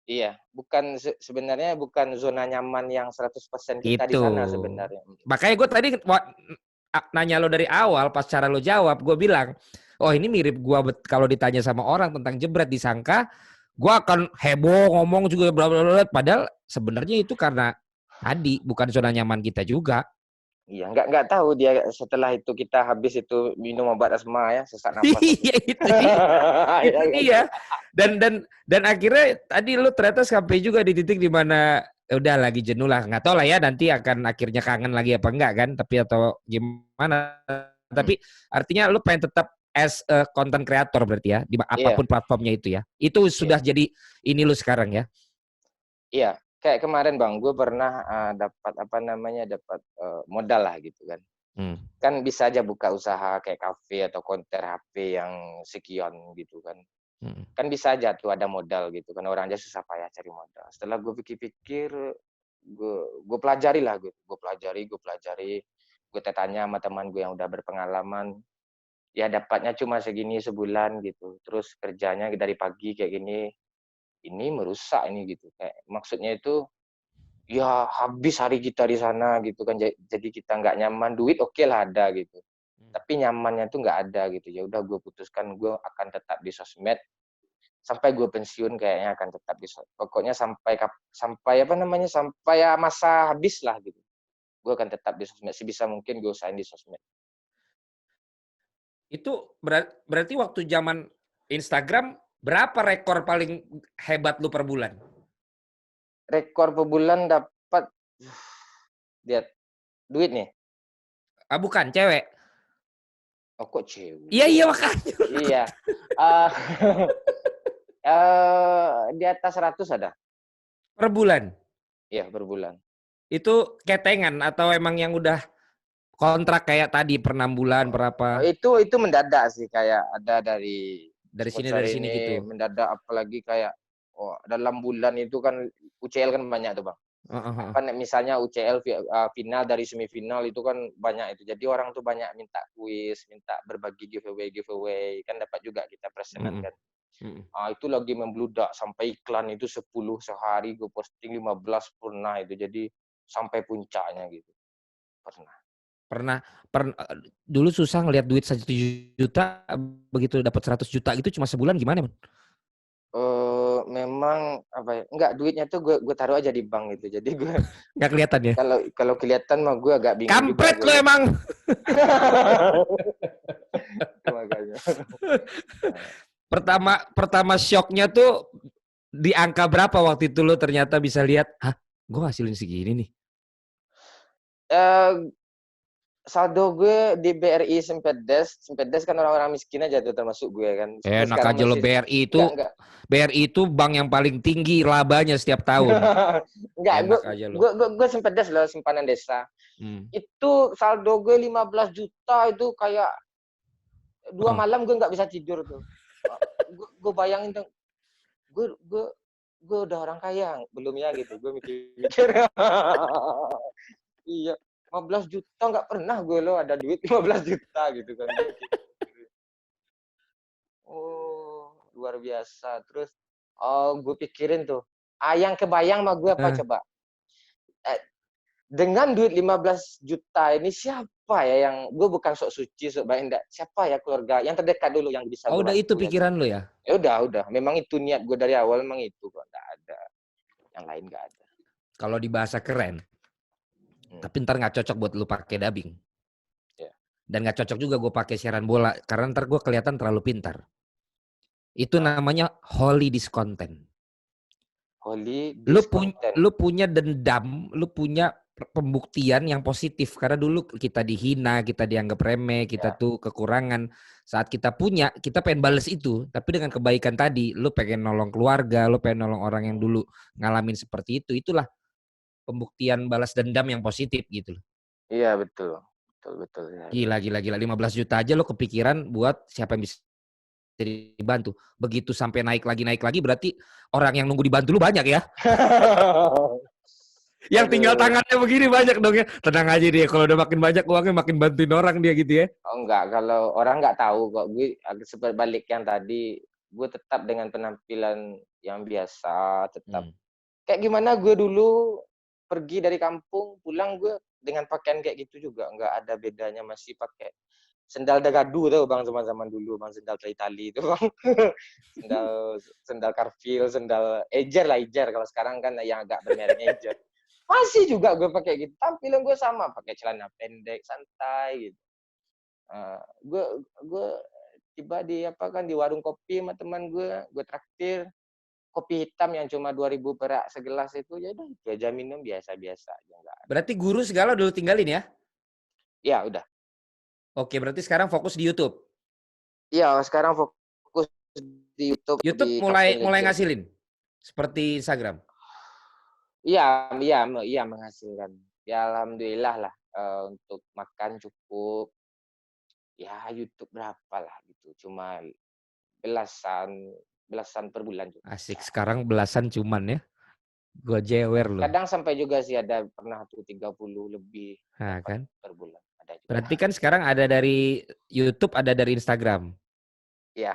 Iya, bukan sebenarnya bukan zona nyaman yang 100% kita di Itu. sana sebenarnya. Makanya gue tadi nanya lo dari awal pas cara lo jawab, gue bilang, oh ini mirip gue kalau ditanya sama orang tentang jebret disangka gue akan heboh ngomong juga bla bla bla, padahal sebenarnya itu karena tadi bukan zona nyaman kita juga. Iya, nggak tahu dia setelah itu kita habis itu minum obat asma ya, sesak napas aku. Iya itu dia. Ya, Itu nggak dia. tahu. Dan akhirnya tadi lu ternyata sampai juga di titik di mana udah lagi jenuh lah, nggak tahu lah ya nanti akan akhirnya kangen lagi apa enggak kan, tapi atau gimana. Hmm. Tapi artinya lu pengen tetap as a content creator berarti ya di Iya, apapun platformnya itu ya. Itu iya, sudah jadi ini lu sekarang ya. iya. Kayak kemarin Bang, gue pernah dapat apa namanya, dapat modal lah gitu kan. Hmm. Kan bisa aja buka usaha kayak kafe atau konter HP yang sekian gitu kan. Hmm. Kan bisa aja tuh ada modal gitu kan, orang aja susah payah cari modal. Setelah gue pikir-pikir, gue pelajari lah gitu, gue pelajari, gue tanya sama teman gue yang udah berpengalaman, ya dapatnya cuma segini sebulan gitu, terus kerjanya dari pagi kayak gini, ini merusak ini gitu, kayak maksudnya itu ya habis hari kita di sana gitu kan, jadi kita nggak nyaman, duit oke lah ada gitu, tapi nyamannya tuh nggak ada gitu. Ya udah gue putuskan gue akan tetap di sosmed sampai gue pensiun, kayaknya akan tetap di pokoknya sampai apa namanya, sampai ya masa habis lah gitu, gue akan tetap di sosmed sebisa mungkin, gue usahain di sosmed. Itu berarti waktu zaman Instagram berapa rekor paling hebat lu per bulan? Rekor per bulan dapat, lihat duit nih. Ah bukan cewek. Oh kok Iya iya cewek? makanya. Iya. uh, di atas 100 ada. Per bulan. Iya, per bulan. Itu ketengan atau emang yang udah kontrak kayak tadi per 6 bulan berapa Itu mendadak sih, kayak ada dari sponsor dari sini ini gitu. mendadak, apalagi kayak dalam bulan itu kan UCL kan banyak tuh bang. Heeh. Apa misalnya UCL final dari semifinal itu kan banyak itu. Jadi orang tuh banyak minta kuis, minta berbagi giveaway kan dapat juga kita presenan Heeh. kan. Itu lagi membludak sampai iklan itu 10 sehari gue posting 15 pernah itu. Jadi sampai puncaknya gitu. Pernah. Pernah dulu susah ngelihat duit 1 juta begitu dapat 100 juta itu cuma sebulan gimana, Man? memang apa ya? Enggak, duitnya tuh gue taruh aja di bank gitu. Jadi gue Nggak kelihatan ya? kalau kalau kelihatan mah gue agak bingung juga Kampret gue lo lihat. emang. Itu makanya. Nah, Pertama shocknya tuh di angka berapa waktu itu lo ternyata bisa lihat, hah, gue ngasilin segini nih. eh, saldo gue di BRI Simpedes kan orang-orang miskin aja tuh termasuk gue kan. Sampai Enak sekarang aja lo, masih enggak. BRI itu bank yang paling tinggi labanya setiap tahun. Enggak, gue Enak aja lo. gue gue, gue Simpedes loh, simpanan desa. Hmm. Itu saldo gue 15 juta itu kayak 2 malam gue nggak bisa tidur tuh. Gue bayangin tuh, gue gue udah orang kaya belum ya gitu, gue mikir-mikir. Iya, 15 juta nggak pernah gue lo ada duit 15 juta gitu kan. Oh, luar biasa. Terus, oh, gue pikirin tuh, yang kebayang mah gue apa Eh, coba? Eh, dengan duit 15 juta ini siapa ya yang gue bukan sok suci, sok baik enggak. Siapa ya keluarga yang terdekat dulu yang bisa oh gue udah itu bantu ya gitu. pikiran lo ya? Ya udah. Memang itu niat gue dari awal, memang itu kok, enggak ada. Yang lain enggak ada. Kalau di bahasa keren, tapi ntar nggak cocok buat lu pakai dubbing. Ya. Dan nggak cocok juga gue pakai siaran bola, karena ntar gue kelihatan terlalu pintar. Itu namanya holy discontent. Holy discontent. Lu punya dendam, lu punya pembuktian yang positif karena dulu kita dihina, kita dianggap remeh, kita Ya. tuh kekurangan. Saat kita punya, kita pengen bales itu, tapi dengan kebaikan tadi, lu pengen nolong keluarga, lu pengen nolong orang yang dulu ngalamin seperti itu. Itulah pembuktian balas dendam yang positif gitu loh. Iya, betul. Betul. Ya. Gila. 15 juta aja lo kepikiran buat siapa yang bisa dibantu. Begitu sampai naik lagi berarti orang yang nunggu dibantu lu banyak ya. Yang tinggal Aduh. tangannya begini banyak dong ya. Tenang aja dia, kalau udah makin banyak uangnya makin bantuin orang dia gitu ya. Oh enggak, kalau orang nggak tahu kok. Gue sebalik yang tadi, gue tetap dengan penampilan yang biasa, tetap. Hmm. Kayak gimana gue dulu pergi dari kampung, pulang gue dengan pakaian kayak gitu juga. Nggak ada bedanya, masih pakai sendal dagadu tuh bang, zaman-zaman dulu bang, sendal Tali itu bang. sendal sendal Carfil, sendal Ejer kalau sekarang kan yang agak bermereknya Ejer. Masih juga gue pakai gitu, tampilan gue sama, pakai celana pendek santai gitu. Gue tiba di apa kan di warung kopi sama teman gue traktir kopi hitam yang cuma 2.000 perak segelas itu, ya udah itu aja minum biasa-biasa aja enggak. Berarti guru segala dulu tinggalin ya? Ya udah. Oke, berarti sekarang fokus di YouTube. Iya, sekarang fokus di YouTube YouTube di mulai Captain mulai Legend. ngasilin seperti Instagram. Iya menghasilkan. Ya alhamdulillah lah, untuk makan cukup. Ya YouTube berapa lah gitu, cuma belasan belasan per bulan juga Asik, bisa. sekarang belasan cuman ya. Gua jewer loh. Kadang sampai juga sih ada pernah tuh 30 lebih Nah, dapat kan. per bulan, ada juga. Berarti kan sekarang ada dari YouTube, ada dari Instagram. Iya.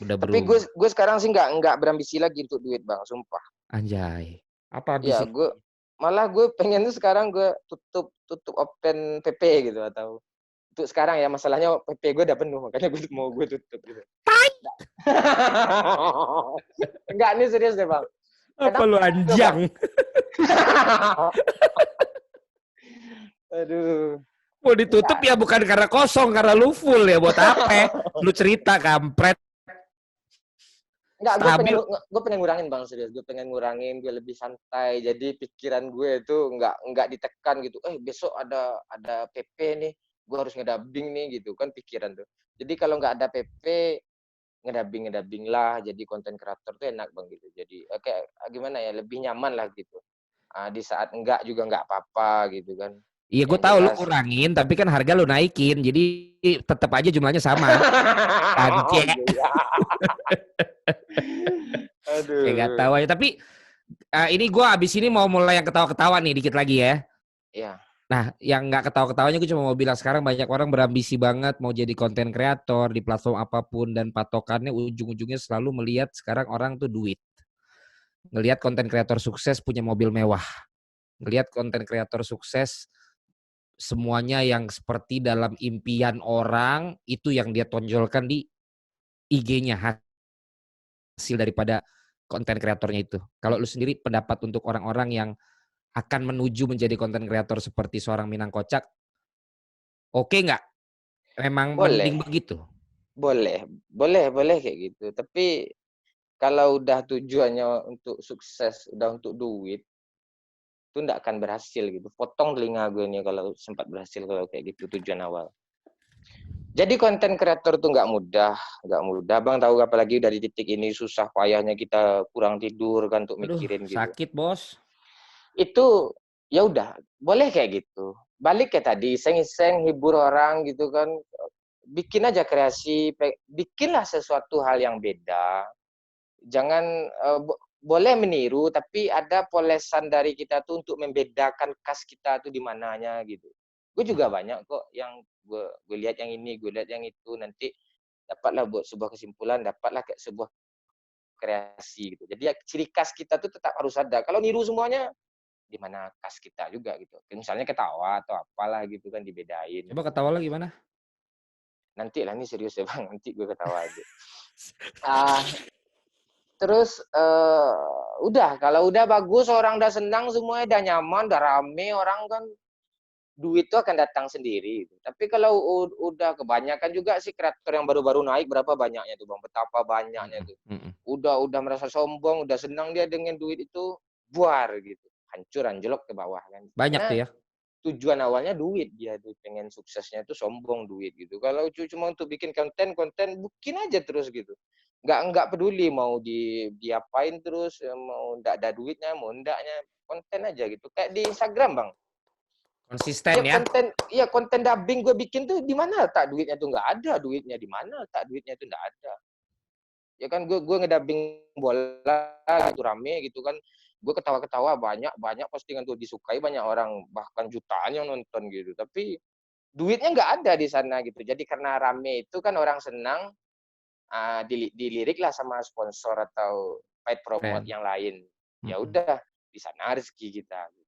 Udah Tapi gue berubah. gue sekarang sih nggak berambisi lagi untuk duit bang, sumpah. Anjay. Apa Ya ambisi? gue pengen tuh sekarang gue tutup open PP gitu, atau untuk sekarang ya, masalahnya PP gue udah penuh makanya gue tutup gitu. Enggak, ini serius deh bang. Apa Kenapa lu bang? anjang? Aduh. Mau ditutup Enggak. ya bukan karena kosong, karena lu full ya. Buat apa? Lu cerita kampret. Enggak, Stabil. gue pengen ngurangin bang, serius. Gue pengen ngurangin, gue lebih santai. Jadi pikiran gue itu enggak ditekan gitu. Besok ada PP nih, gue harus ngedubbing nih gitu kan pikiran tuh. Jadi kalau nggak ada PP, ngedubbing lah. Jadi konten kreator tuh enak bang gitu. Jadi kayak gimana ya, lebih nyaman lah gitu. Di saat enggak juga nggak apa-apa gitu kan. Iya, gue Yang tahu lu jelas. kurangin, tapi kan harga lu naikin, jadi tetap aja jumlahnya sama. Oh, Anjay. iya. Kayak gak tahu Aduh. aja. Tapi ini gue abis ini mau mulai yang ketawa-ketawa nih dikit lagi ya. Ya. Nah, yang nggak ketawa-ketawanya gue cuma mau bilang sekarang banyak orang berambisi banget mau jadi konten kreator di platform apapun, dan patokannya ujung-ujungnya selalu melihat sekarang orang tuh duit. Ngelihat konten kreator sukses punya mobil mewah. Ngelihat konten kreator sukses semuanya yang seperti dalam impian orang itu yang dia tonjolkan di IG-nya, hasil daripada konten kreatornya itu? Kalau lu sendiri pendapat untuk orang-orang yang akan menuju menjadi konten kreator seperti seorang Minang Kocak, oke nggak? Memang mending Boleh, begitu? boleh kayak gitu. Tapi kalau udah tujuannya untuk sukses, udah untuk duit, itu nggak akan berhasil gitu. Potong telinga gue nih kalau sempat berhasil kalau kayak gitu tujuan awal. Jadi konten kreator tuh nggak mudah, nggak mudah. Bang tahu apalagi dari titik ini susah payahnya kita kurang tidur kan untuk Aduh, mikirin gitu. sakit bos. Itu ya udah, boleh kayak gitu. Balik kayak tadi, iseng-iseng hibur orang gitu kan. Bikin aja kreasi, bikinlah sesuatu hal yang beda. Jangan boleh meniru, tapi ada polesan dari kita tuh untuk membedakan khas kita tuh di mananya gitu. Gue juga banyak kok yang gue lihat yang ini, gue lihat yang itu, nanti dapatlah buat sebuah kesimpulan, dapatlah kayak sebuah kreasi gitu. Jadi ya, ciri khas kita tuh tetap harus ada. Kalau niru semuanya, di mana khas kita juga gitu. Misalnya ketawa atau apalah gitu kan dibedain. Coba ketawa lo gimana? Nanti lah ini serius ya bang, nanti gue ketawa aja. Ah, terus udah kalau udah bagus orang udah senang semuanya udah nyaman udah rame orang kan duit itu akan datang sendiri. Tapi kalau udah kebanyakan juga sih kreator yang baru-baru naik berapa banyaknya tuh bang, betapa banyaknya tuh. Udah merasa sombong, udah senang dia dengan duit itu buar gitu, hancur anjlok ke bawah kan. Banyak tuh Karena ya. tujuan awalnya duit, dia tuh pengen suksesnya itu sombong duit gitu. Kalau cuma untuk bikin konten bikin aja terus gitu. Nggak peduli mau diapain terus, mau ndak ada duitnya, mau ndaknya, konten aja gitu. Kayak di Instagram bang, Konsisten ya. konten dubbing gue bikin tuh di mana tak duitnya tuh nggak ada duitnya, di mana tak duitnya tuh nggak ada. Ya kan gue ngedubbing bola gitu rame gitu kan, gue ketawa-ketawa banyak banyak postingan tuh disukai banyak orang bahkan jutaan yang nonton gitu, tapi duitnya nggak ada di sana gitu. Jadi karena rame itu kan orang senang, dilirik lah sama sponsor atau paid promote Keren. yang lain. Ya udah di sana rezeki kita. Gitu.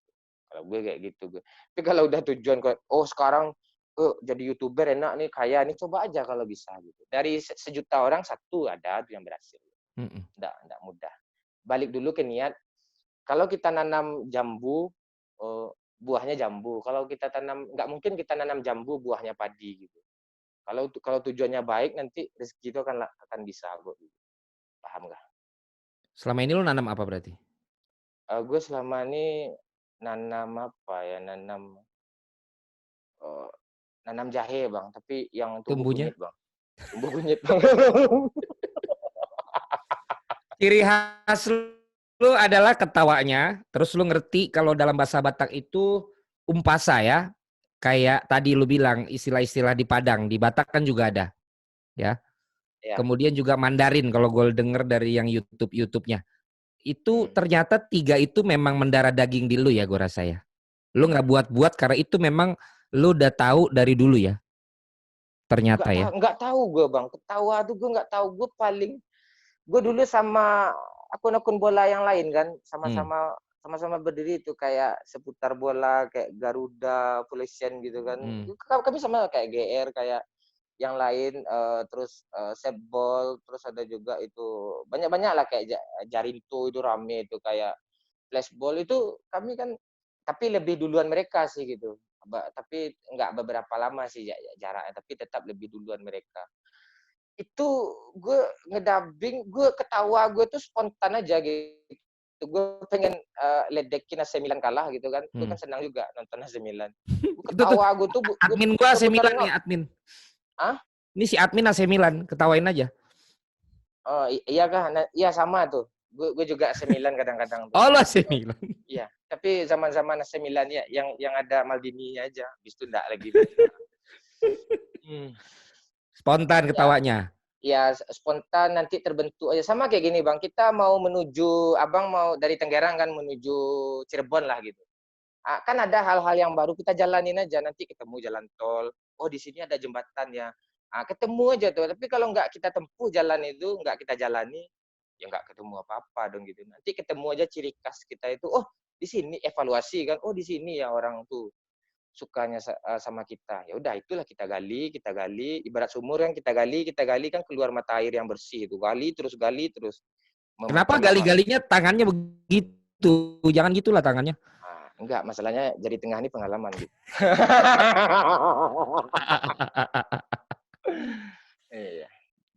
Kalau gue kayak gitu gue. Tapi kalau udah tujuan oh sekarang jadi youtuber enak nih kaya nih coba aja kalau bisa gitu. Dari sejuta orang satu ada tuh yang berhasil. Nggak mudah. Balik dulu ke niat. Kalau kita nanam jambu, buahnya jambu. Kalau kita tanam, nggak mungkin kita nanam jambu buahnya padi gitu. Kalau tujuannya baik nanti rezeki itu akan bisa kok. Paham nggak? Selama ini lu nanam apa berarti? Gue selama ini nanam apa ya? Uh, nanam jahe bang, tapi yang tumbuh Tumbuhnya? kunyit bang. Tumbuh kunyit bang. Ciri khas lu adalah ketawanya, terus lu ngerti kalau dalam bahasa Batak itu umpasa ya. Kayak tadi lu bilang istilah-istilah di Padang, di Batak kan juga ada, ya. Ya. Kemudian juga Mandarin kalau gue denger dari yang YouTube-nya. Itu Hmm. ternyata 3 itu memang mendarah daging di lu ya gue rasa ya. Lu nggak buat-buat karena itu memang lu udah tahu dari dulu ya. Ternyata ya. Nggak tahu gue bang. Ketawa tuh gue nggak tahu. Gue dulu sama akun-akun bola yang lain kan, sama-sama berdiri itu kayak seputar bola kayak Garuda, Polisian gitu kan. Kami sama kayak GR kayak yang lain, terus Sepbol, terus ada juga itu banyak-banyak lah kayak Jarinto itu rame itu kayak flashball itu kami kan tapi lebih duluan mereka sih gitu. Tapi nggak beberapa lama sih jaraknya, tapi tetap lebih duluan mereka. Itu gue ngedubbing, gue ketawa, gue tuh spontan aja gitu. Gue pengen ledekin AC Milan kalah gitu kan. Gue kan senang juga nonton AC Milan. Gue Itu tuh ketawa, gue admin gua AC putar-putar Milan nih not. admin. Ah? Ini si admin AC Milan, ketawain aja. Oh iya kah? Nah, iya sama tuh. Gue juga AC Milan kadang-kadang tuh. Oh lo AC Milan. Iya, tapi zaman-zaman AC Milan ya yang ada Maldini aja. Habis itu enggak lagi. Spontan Ya, ketawanya. ya spontan nanti terbentuk aja sama kayak gini bang, kita mau menuju abang mau dari Tenggerang kan menuju Cirebon lah gitu, kan ada hal-hal yang baru kita jalanin aja nanti ketemu jalan tol, oh di sini ada jembatan ya, ketemu aja tuh. Tapi kalau nggak kita tempuh jalan itu nggak kita jalani ya nggak ketemu apa-apa dong gitu. Nanti ketemu aja ciri khas kita itu, oh di sini evaluasi kan, oh di sini ya orang tuh sukanya sama kita. Ya udah itulah kita gali, ibarat sumur yang kita gali kan keluar mata air yang bersih itu. Gali terus Kenapa memperlama. gali-galinya tangannya begitu? Jangan gitulah tangannya. Enggak, masalahnya jari tengah ini pengalaman gitu. Iya.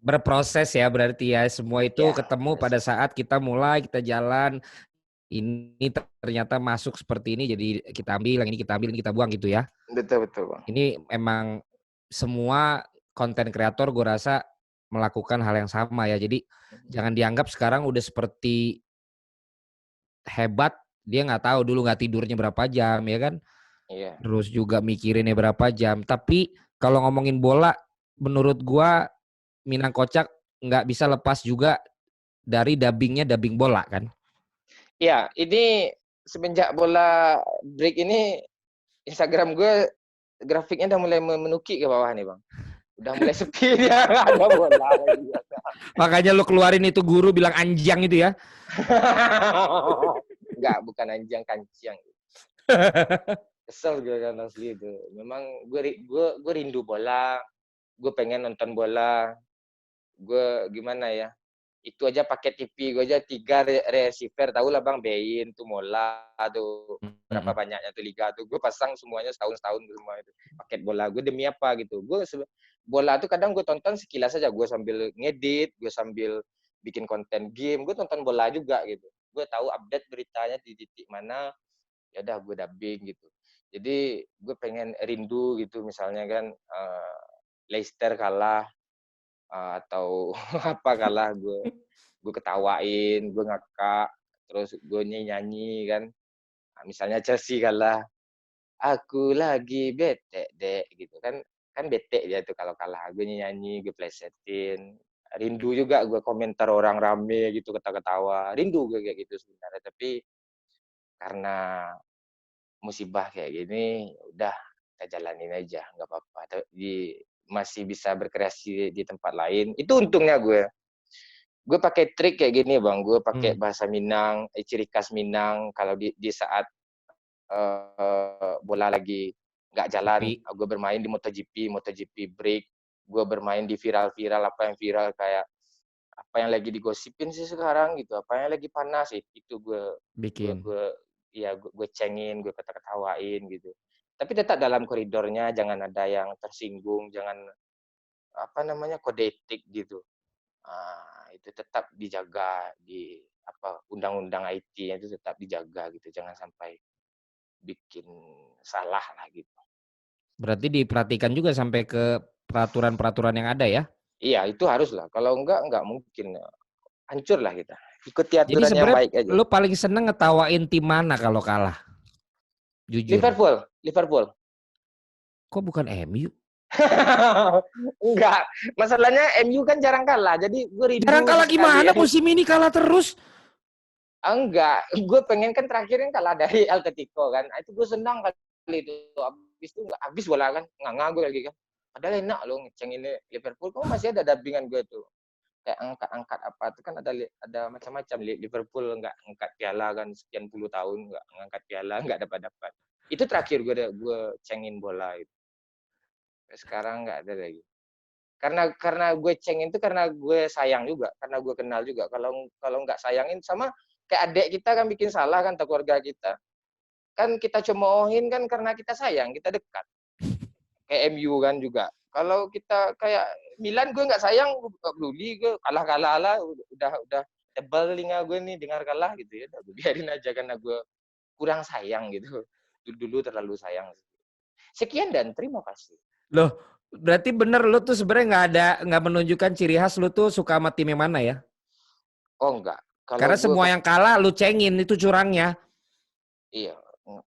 Berproses ya berarti ya. Semua itu Ya, ketemu pada saat kita mulai, kita jalan. Ini ternyata masuk seperti ini, jadi kita ambil, yang ini kita ambil, ini kita buang gitu ya. betul betul Bang. Ini emang semua konten kreator gue rasa melakukan hal yang sama ya. Jadi jangan dianggap sekarang udah seperti hebat, dia nggak tahu dulu nggak tidurnya berapa jam ya kan. Iya. Terus juga mikirinnya berapa jam. Tapi kalau ngomongin bola, menurut gua Minang Kocak nggak bisa lepas juga dari dubbing bola kan. Iya, ini semenjak bola break ini Instagram gue grafiknya udah mulai menukik ke bawah nih Bang. Udah mulai sepi dia, nggak ada bola lagi. Makanya lu keluarin itu guru bilang anjang itu ya. Enggak, bukan anjang kancing. Kesel gue kan asli itu. Memang gue rindu bola, gue pengen nonton bola, gue gimana ya? Itu aja paket TV gue aja 3 receiver, tahu lah Bang, Bein tuh Mola tuh berapa banyaknya tuh liga tuh gue pasang semuanya setahun semua itu paket bola. Gue demi apa gitu? Bola tuh kadang gue tonton sekilas aja, gue sambil ngedit, gue sambil bikin konten game, gue tonton bola juga gitu. Gue tahu update beritanya di titik mana, ya udah gue dubbing gitu. Jadi gue pengen rindu gitu, misalnya kan Leicester kalah atau apa kalah, gue ketawain, gue ngakak, terus gue nyanyi kan. Nah, misalnya Chelsea kalah, aku lagi bete dek gitu kan, kan bete dia tuh kalau kalah. Gue nyanyi, gue plesetin. Rindu juga gue komentar orang rame gitu, ketawa-ketawa. Rindu gue kayak gitu sebenarnya, tapi karena musibah kayak gini, udah kita jalanin aja, nggak apa-apa. Masih bisa berkreasi di tempat lain. Itu untungnya gue pakai trik kayak gini Bang, gue pakai bahasa Minang, ciri khas Minang. Kalau di saat bola lagi nggak jalan, gue bermain di MotoGP break, gue bermain di viral-viral, apa yang viral kayak apa yang lagi digosipin sih sekarang gitu, apa yang lagi panas itu gue Bikin. gue ya gue cengin, gue ketawain gitu. Tapi tetap dalam koridornya, jangan ada yang tersinggung, jangan apa namanya kode etik gitu. Itu tetap dijaga di apa undang-undang IT itu tetap dijaga gitu, jangan sampai bikin salah lah gitu. Berarti diperhatikan juga sampai ke peraturan-peraturan yang ada ya. Iya, itu harus lah. Kalau enggak mungkin. Hancur lah kita. Ikuti Jadi aturan yang sebenarnya baik aja. lu paling seneng ngetawain tim mana kalau kalah? Jujur. Liverpool. Kok bukan MU? Enggak. Masalahnya MU kan jarang kalah. Jadi gue Jarang rindu kalah sekali. gimana, musim ini kalah terus. Enggak. Gue pengen kan terakhir kan kalah dari Atletico kan. Itu gue senang kali itu. Habis itu enggak habis bola kan. Nganga gue lagi kan. Padahal enak loh ngecengin Liverpool. Kok masih ada dubbingan gue tuh. Kayak angkat-angkat apa itu kan ada macam-macam. Liverpool nggak angkat piala kan sekian puluh tahun nggak ngangkat piala, nggak dapat itu terakhir gue cengin bola itu. Sekarang nggak ada lagi, karena gue cengin itu karena gue sayang juga, karena gue kenal juga. Kalau nggak sayangin, sama kayak adik kita kan bikin salah kan, atau keluarga kita kan, kita cemoohin kan karena kita sayang, kita dekat. Kayak MU kan juga, kalau kita kayak Milan, gue nggak sayang, nggak peduli, gue kalah lah, udah tebal telinga gue nih dengar kalah gitu ya, udah gue biarin aja karena gue kurang sayang gitu. Dulu terlalu sayang. Sekian dan terima kasih. Loh, berarti bener lu tuh sebenarnya nggak menunjukkan ciri khas lu tuh suka sama tim yang mana ya? Oh enggak. Kalau Karena gue semua yang kalah lu cengin, itu curangnya. iya,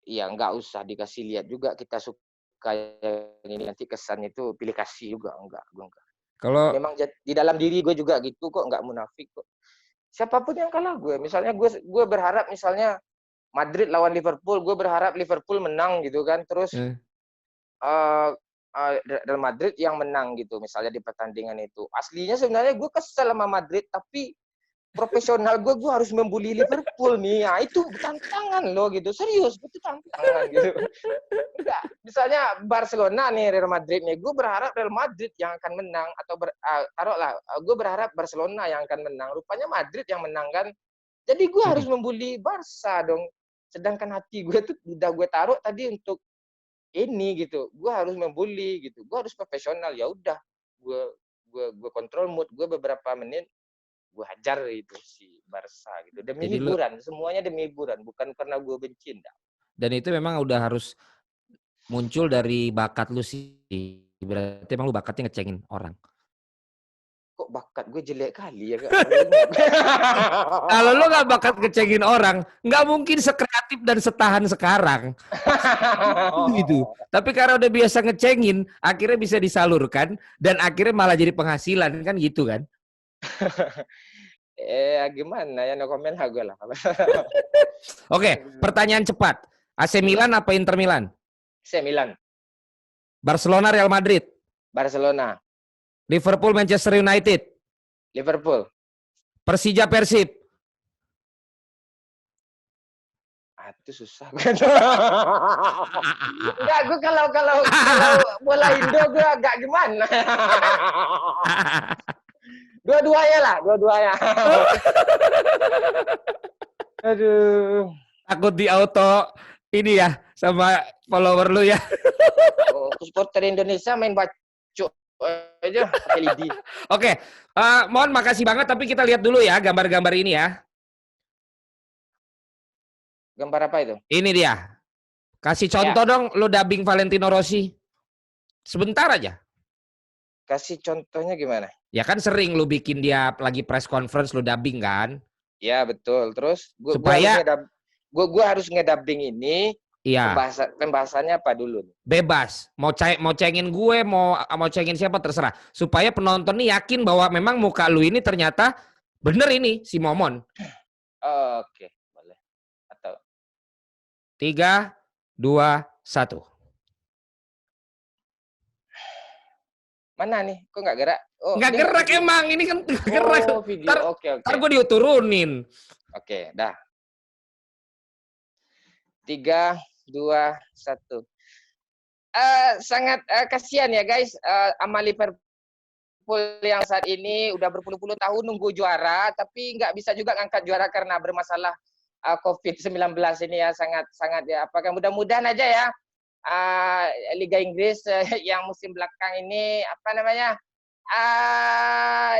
iya nggak usah dikasih lihat juga kita suka yang ini, nanti kesannya itu pilih kasih juga. Gue enggak. Kalau Memang di dalam diri gue juga gitu kok, nggak munafik kok. Siapapun yang kalah gue, misalnya gue berharap misalnya Madrid lawan Liverpool, gue berharap Liverpool menang gitu kan, terus Real Madrid yang menang gitu misalnya di pertandingan itu. Aslinya sebenarnya gue kesel sama Madrid, tapi profesional gue harus membuli Liverpool nih. Nah, itu tantangan loh gitu. Serius, itu tantangan gitu. Enggak, misalnya Barcelona nih, Real Madrid nih. Gue berharap Real Madrid yang akan menang atau taruhlah gue berharap Barcelona yang akan menang. Rupanya Madrid yang menang kan. Jadi gue harus membuli Barca dong. Sedangkan hati gue tuh udah gue taruh tadi untuk ini gitu. Gue harus membuli gitu. Gue harus profesional. Ya udah, gue kontrol mood gue beberapa menit. Gue hajar itu si Barca gitu demi Jadi hiburan, semuanya demi hiburan, bukan karena gue benci enggak. dan itu memang udah harus muncul dari bakat lu sih. Berarti emang lu bakatnya ngecengin orang. Kok bakat gue jelek kali ya, Kak? Kalau lu nggak bakat ngecengin orang, nggak mungkin sekreatif dan setahan sekarang. Gitu. Tapi karena udah biasa ngecengin, akhirnya bisa disalurkan dan akhirnya malah jadi penghasilan kan gitu kan? Gimana ya, no comment lah gue lah. Oke, pertanyaan cepat. AC Milan apa Inter Milan? AC Milan. Barcelona Real Madrid. Barcelona. Liverpool Manchester United. Liverpool. Persija Persib. Itu susah. Enggak, gue kalau bola Indo gue agak gimana. Dua-duanya lah, dua-duanya. Aduh. Takut di auto ini ya sama follower lu ya. Oh, supporter Indonesia main bacok aja pakai lidi. Oke, mohon makasih banget tapi kita lihat dulu ya gambar-gambar ini ya. Gambar apa itu? Ini dia. Kasih contoh dong lu dubbing Valentino Rossi. Sebentar aja. Kasih contohnya gimana? Ya kan sering lu bikin dia lagi press conference lu dubbing kan? Ya betul. Terus gue harus ngedubbing ini. Iya. Pembahasannya apa dulu? Bebas. Mau cengin gue, mau cengin siapa terserah. Supaya penonton nih yakin bahwa memang muka lu ini ternyata bener ini si Momon. Oke, boleh. Atau 3, 2, 1. Mana nih? Kok nggak gerak? Oh, nggak gerak emang. Ini kan gerak. Oh, video. Oke. Ntar gue diturunin. Oke, dah. 3, 2, 1. Sangat kasihan ya guys, sama Liverpool yang saat ini udah berpuluh-puluh tahun nunggu juara, tapi nggak bisa juga ngangkat juara karena bermasalah COVID-19 ini ya, sangat ya. Apakah mudah-mudahan aja ya Liga Inggris yang musim belakang ini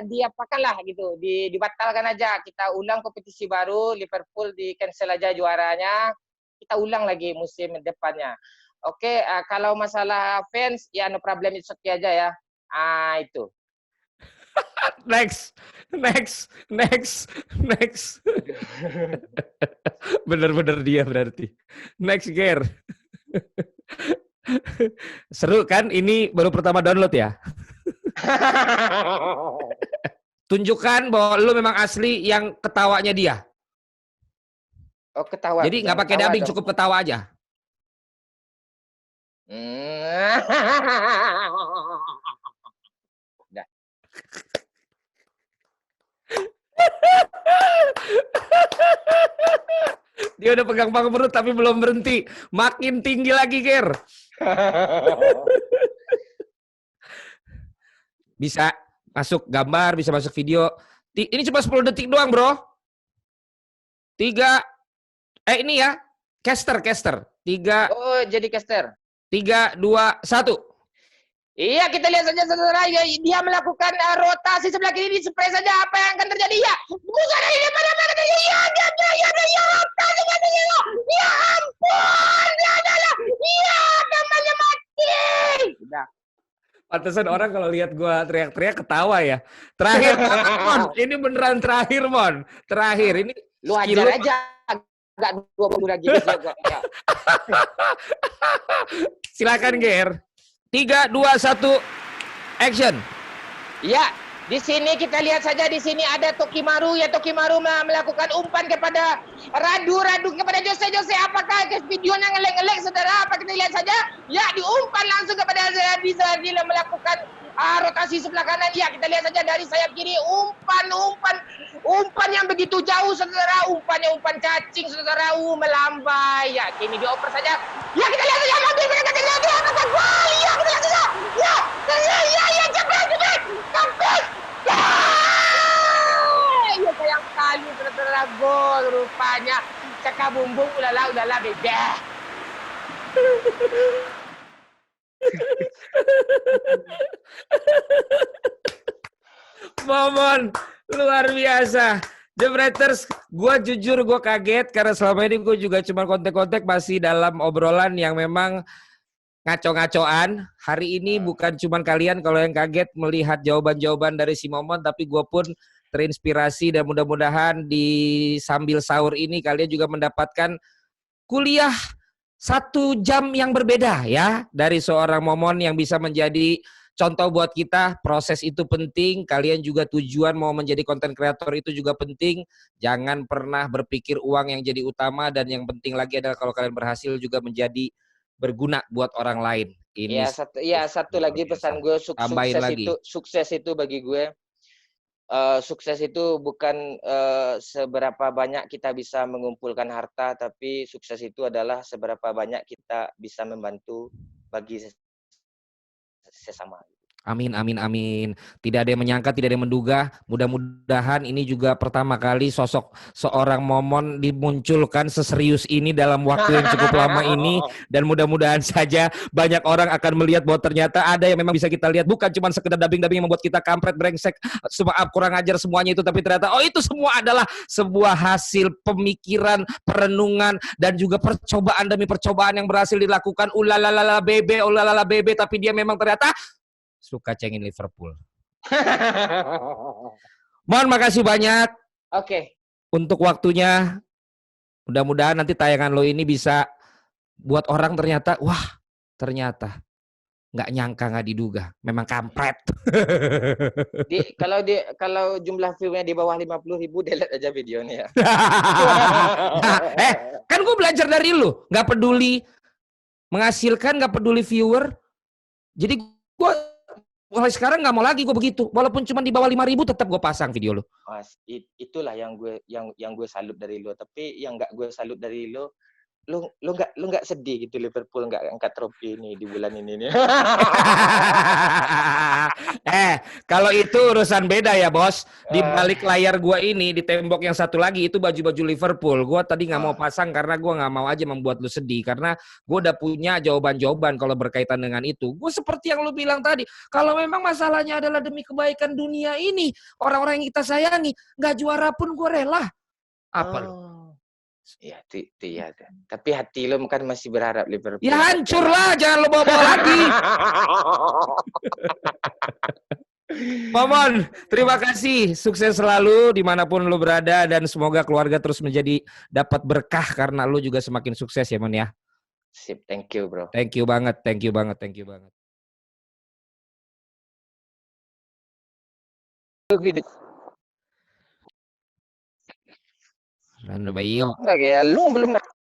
diapakanlah gitu, dibatalkan aja. Kita ulang kompetisi baru, Liverpool di cancel aja juaranya. Kita ulang lagi musim depannya. Oke, kalau masalah fans ya no problem, itu oke aja ya. Itu. Next. Bener-bener dia berarti. Next gear. Seru kan? Ini baru pertama download ya? Tunjukkan bahwa lu memang asli yang ketawanya dia. Oh, ketawa. Jadi nggak pakai dubbing, cukup ketawa aja. Udah. Dia udah pegang perut tapi belum berhenti. Makin tinggi lagi, Ger. Bisa masuk gambar, bisa masuk video. Ini cuma 10 detik doang, bro. 3. Ini ya. Caster. 3. Oh, jadi caster. 3, 2, 1. Iya, kita lihat saja saudara, dia melakukan rotasi sebelah kiri, di spray saja apa yang akan terjadi ya. Bukan ini mana terjadi. Ya rotasi ya ampun, ya adalah. Ya namanya mati. Udah. Pantesan orang kalau lihat gua teriak-teriak ketawa ya. Terakhir, Mon. Ini beneran terakhir, Mon. Terakhir ini lu ajar aja. Enggak 20 lagi. Silakan, Ger. 3, 2, 1, action. Ya, di sini kita lihat saja, di sini ada Tokimaru ya. Tokimaru melakukan umpan kepada Radu kepada Jose. Apakah videonya ngelek saudara? Apa kita lihat saja? Ya, diumpan langsung kepada Zardil melakukan rotasi sebelah kanan. Ya, kita lihat saja dari sayap kiri umpan Umpan yang begitu jauh, saudara. Umpannya umpan cacing, saudara. Melambai. Ya, kini dioper saja. Ya, kita lihat saja. Mobil kita lihat dia. Gol. Ya, kita lihat saja. Ya, jebret. Sampai. Ya, sayang sekali, saudara. Gol rupanya. Cakap bumbung, ulala, beda. Momon, luar biasa. Jebreters, gue jujur gue kaget karena selama ini gue juga cuma kontek-kontek masih dalam obrolan yang memang ngaco-ngacoan. Hari ini bukan cuma kalian kalau yang kaget melihat jawaban-jawaban dari si Momon, tapi gue pun terinspirasi dan mudah-mudahan di sambil sahur ini kalian juga mendapatkan kuliah 1 jam yang berbeda ya dari seorang Momon yang bisa menjadi contoh buat kita. Proses itu penting. Kalian juga tujuan mau menjadi konten kreator itu juga penting. Jangan pernah berpikir uang yang jadi utama, dan yang penting lagi adalah kalau kalian berhasil juga menjadi berguna buat orang lain. Ini satu lagi pesan gue, tambahin lagi. sukses itu bagi gue. Sukses itu bukan seberapa banyak kita bisa mengumpulkan harta, tapi sukses itu adalah seberapa banyak kita bisa membantu bagi sesama. Amin, amin, amin. Tidak ada yang menyangka, tidak ada yang menduga. Mudah-mudahan ini juga pertama kali sosok seorang Momon dimunculkan seserius ini dalam waktu yang cukup lama ini. Dan mudah-mudahan saja banyak orang akan melihat bahwa ternyata ada yang memang bisa kita lihat. Bukan cuma sekedar dubbing-dubbing yang membuat kita kampret, brengsek, maaf, kurang ajar semuanya itu. Tapi ternyata, oh itu semua adalah sebuah hasil pemikiran, perenungan, dan juga percobaan demi percobaan yang berhasil dilakukan. Ulalala bebe, tapi dia memang ternyata suka cengin Liverpool. Mohon makasih banyak. Oke. Untuk waktunya. Mudah-mudahan nanti tayangan lo ini bisa buat orang ternyata, wah ternyata nggak nyangka, nggak diduga, memang kampret. Kalau jumlah view-nya di bawah 50.000, delete aja videonya. Kan gue belajar dari lo, nggak peduli menghasilkan, nggak peduli viewer. Jadi gue mulai sekarang nggak mau lagi gue begitu. Walaupun cuma di bawah 5.000 tetap gue pasang video lo. Itulah yang gue salut dari lo. Tapi yang nggak gue salut dari lo nggak sedih gitu Liverpool nggak angkat trofi ini di bulan ini nih. Kalau itu urusan beda ya bos. Di balik layar gua ini, di tembok yang satu lagi itu baju-baju Liverpool. Gua tadi nggak mau pasang karena gua nggak mau aja membuat lu sedih, karena gua udah punya jawaban-jawaban kalau berkaitan dengan itu. Gua seperti yang lu bilang tadi, kalau memang masalahnya adalah demi kebaikan dunia ini, orang-orang yang kita sayangi, nggak juara pun gua rela. Apa lu? Ya, iya. Tapi hati lo kan masih berharap Liverpool. Ya hancurlah, jangan lo bawa-bawa lagi. Momon, terima kasih. Sukses selalu dimanapun lo berada, dan semoga keluarga terus menjadi dapat berkah karena lo juga semakin sukses ya Mon ya. Sip, thank you bro. Thank you banget. Bayo. Enggak ya, lu belum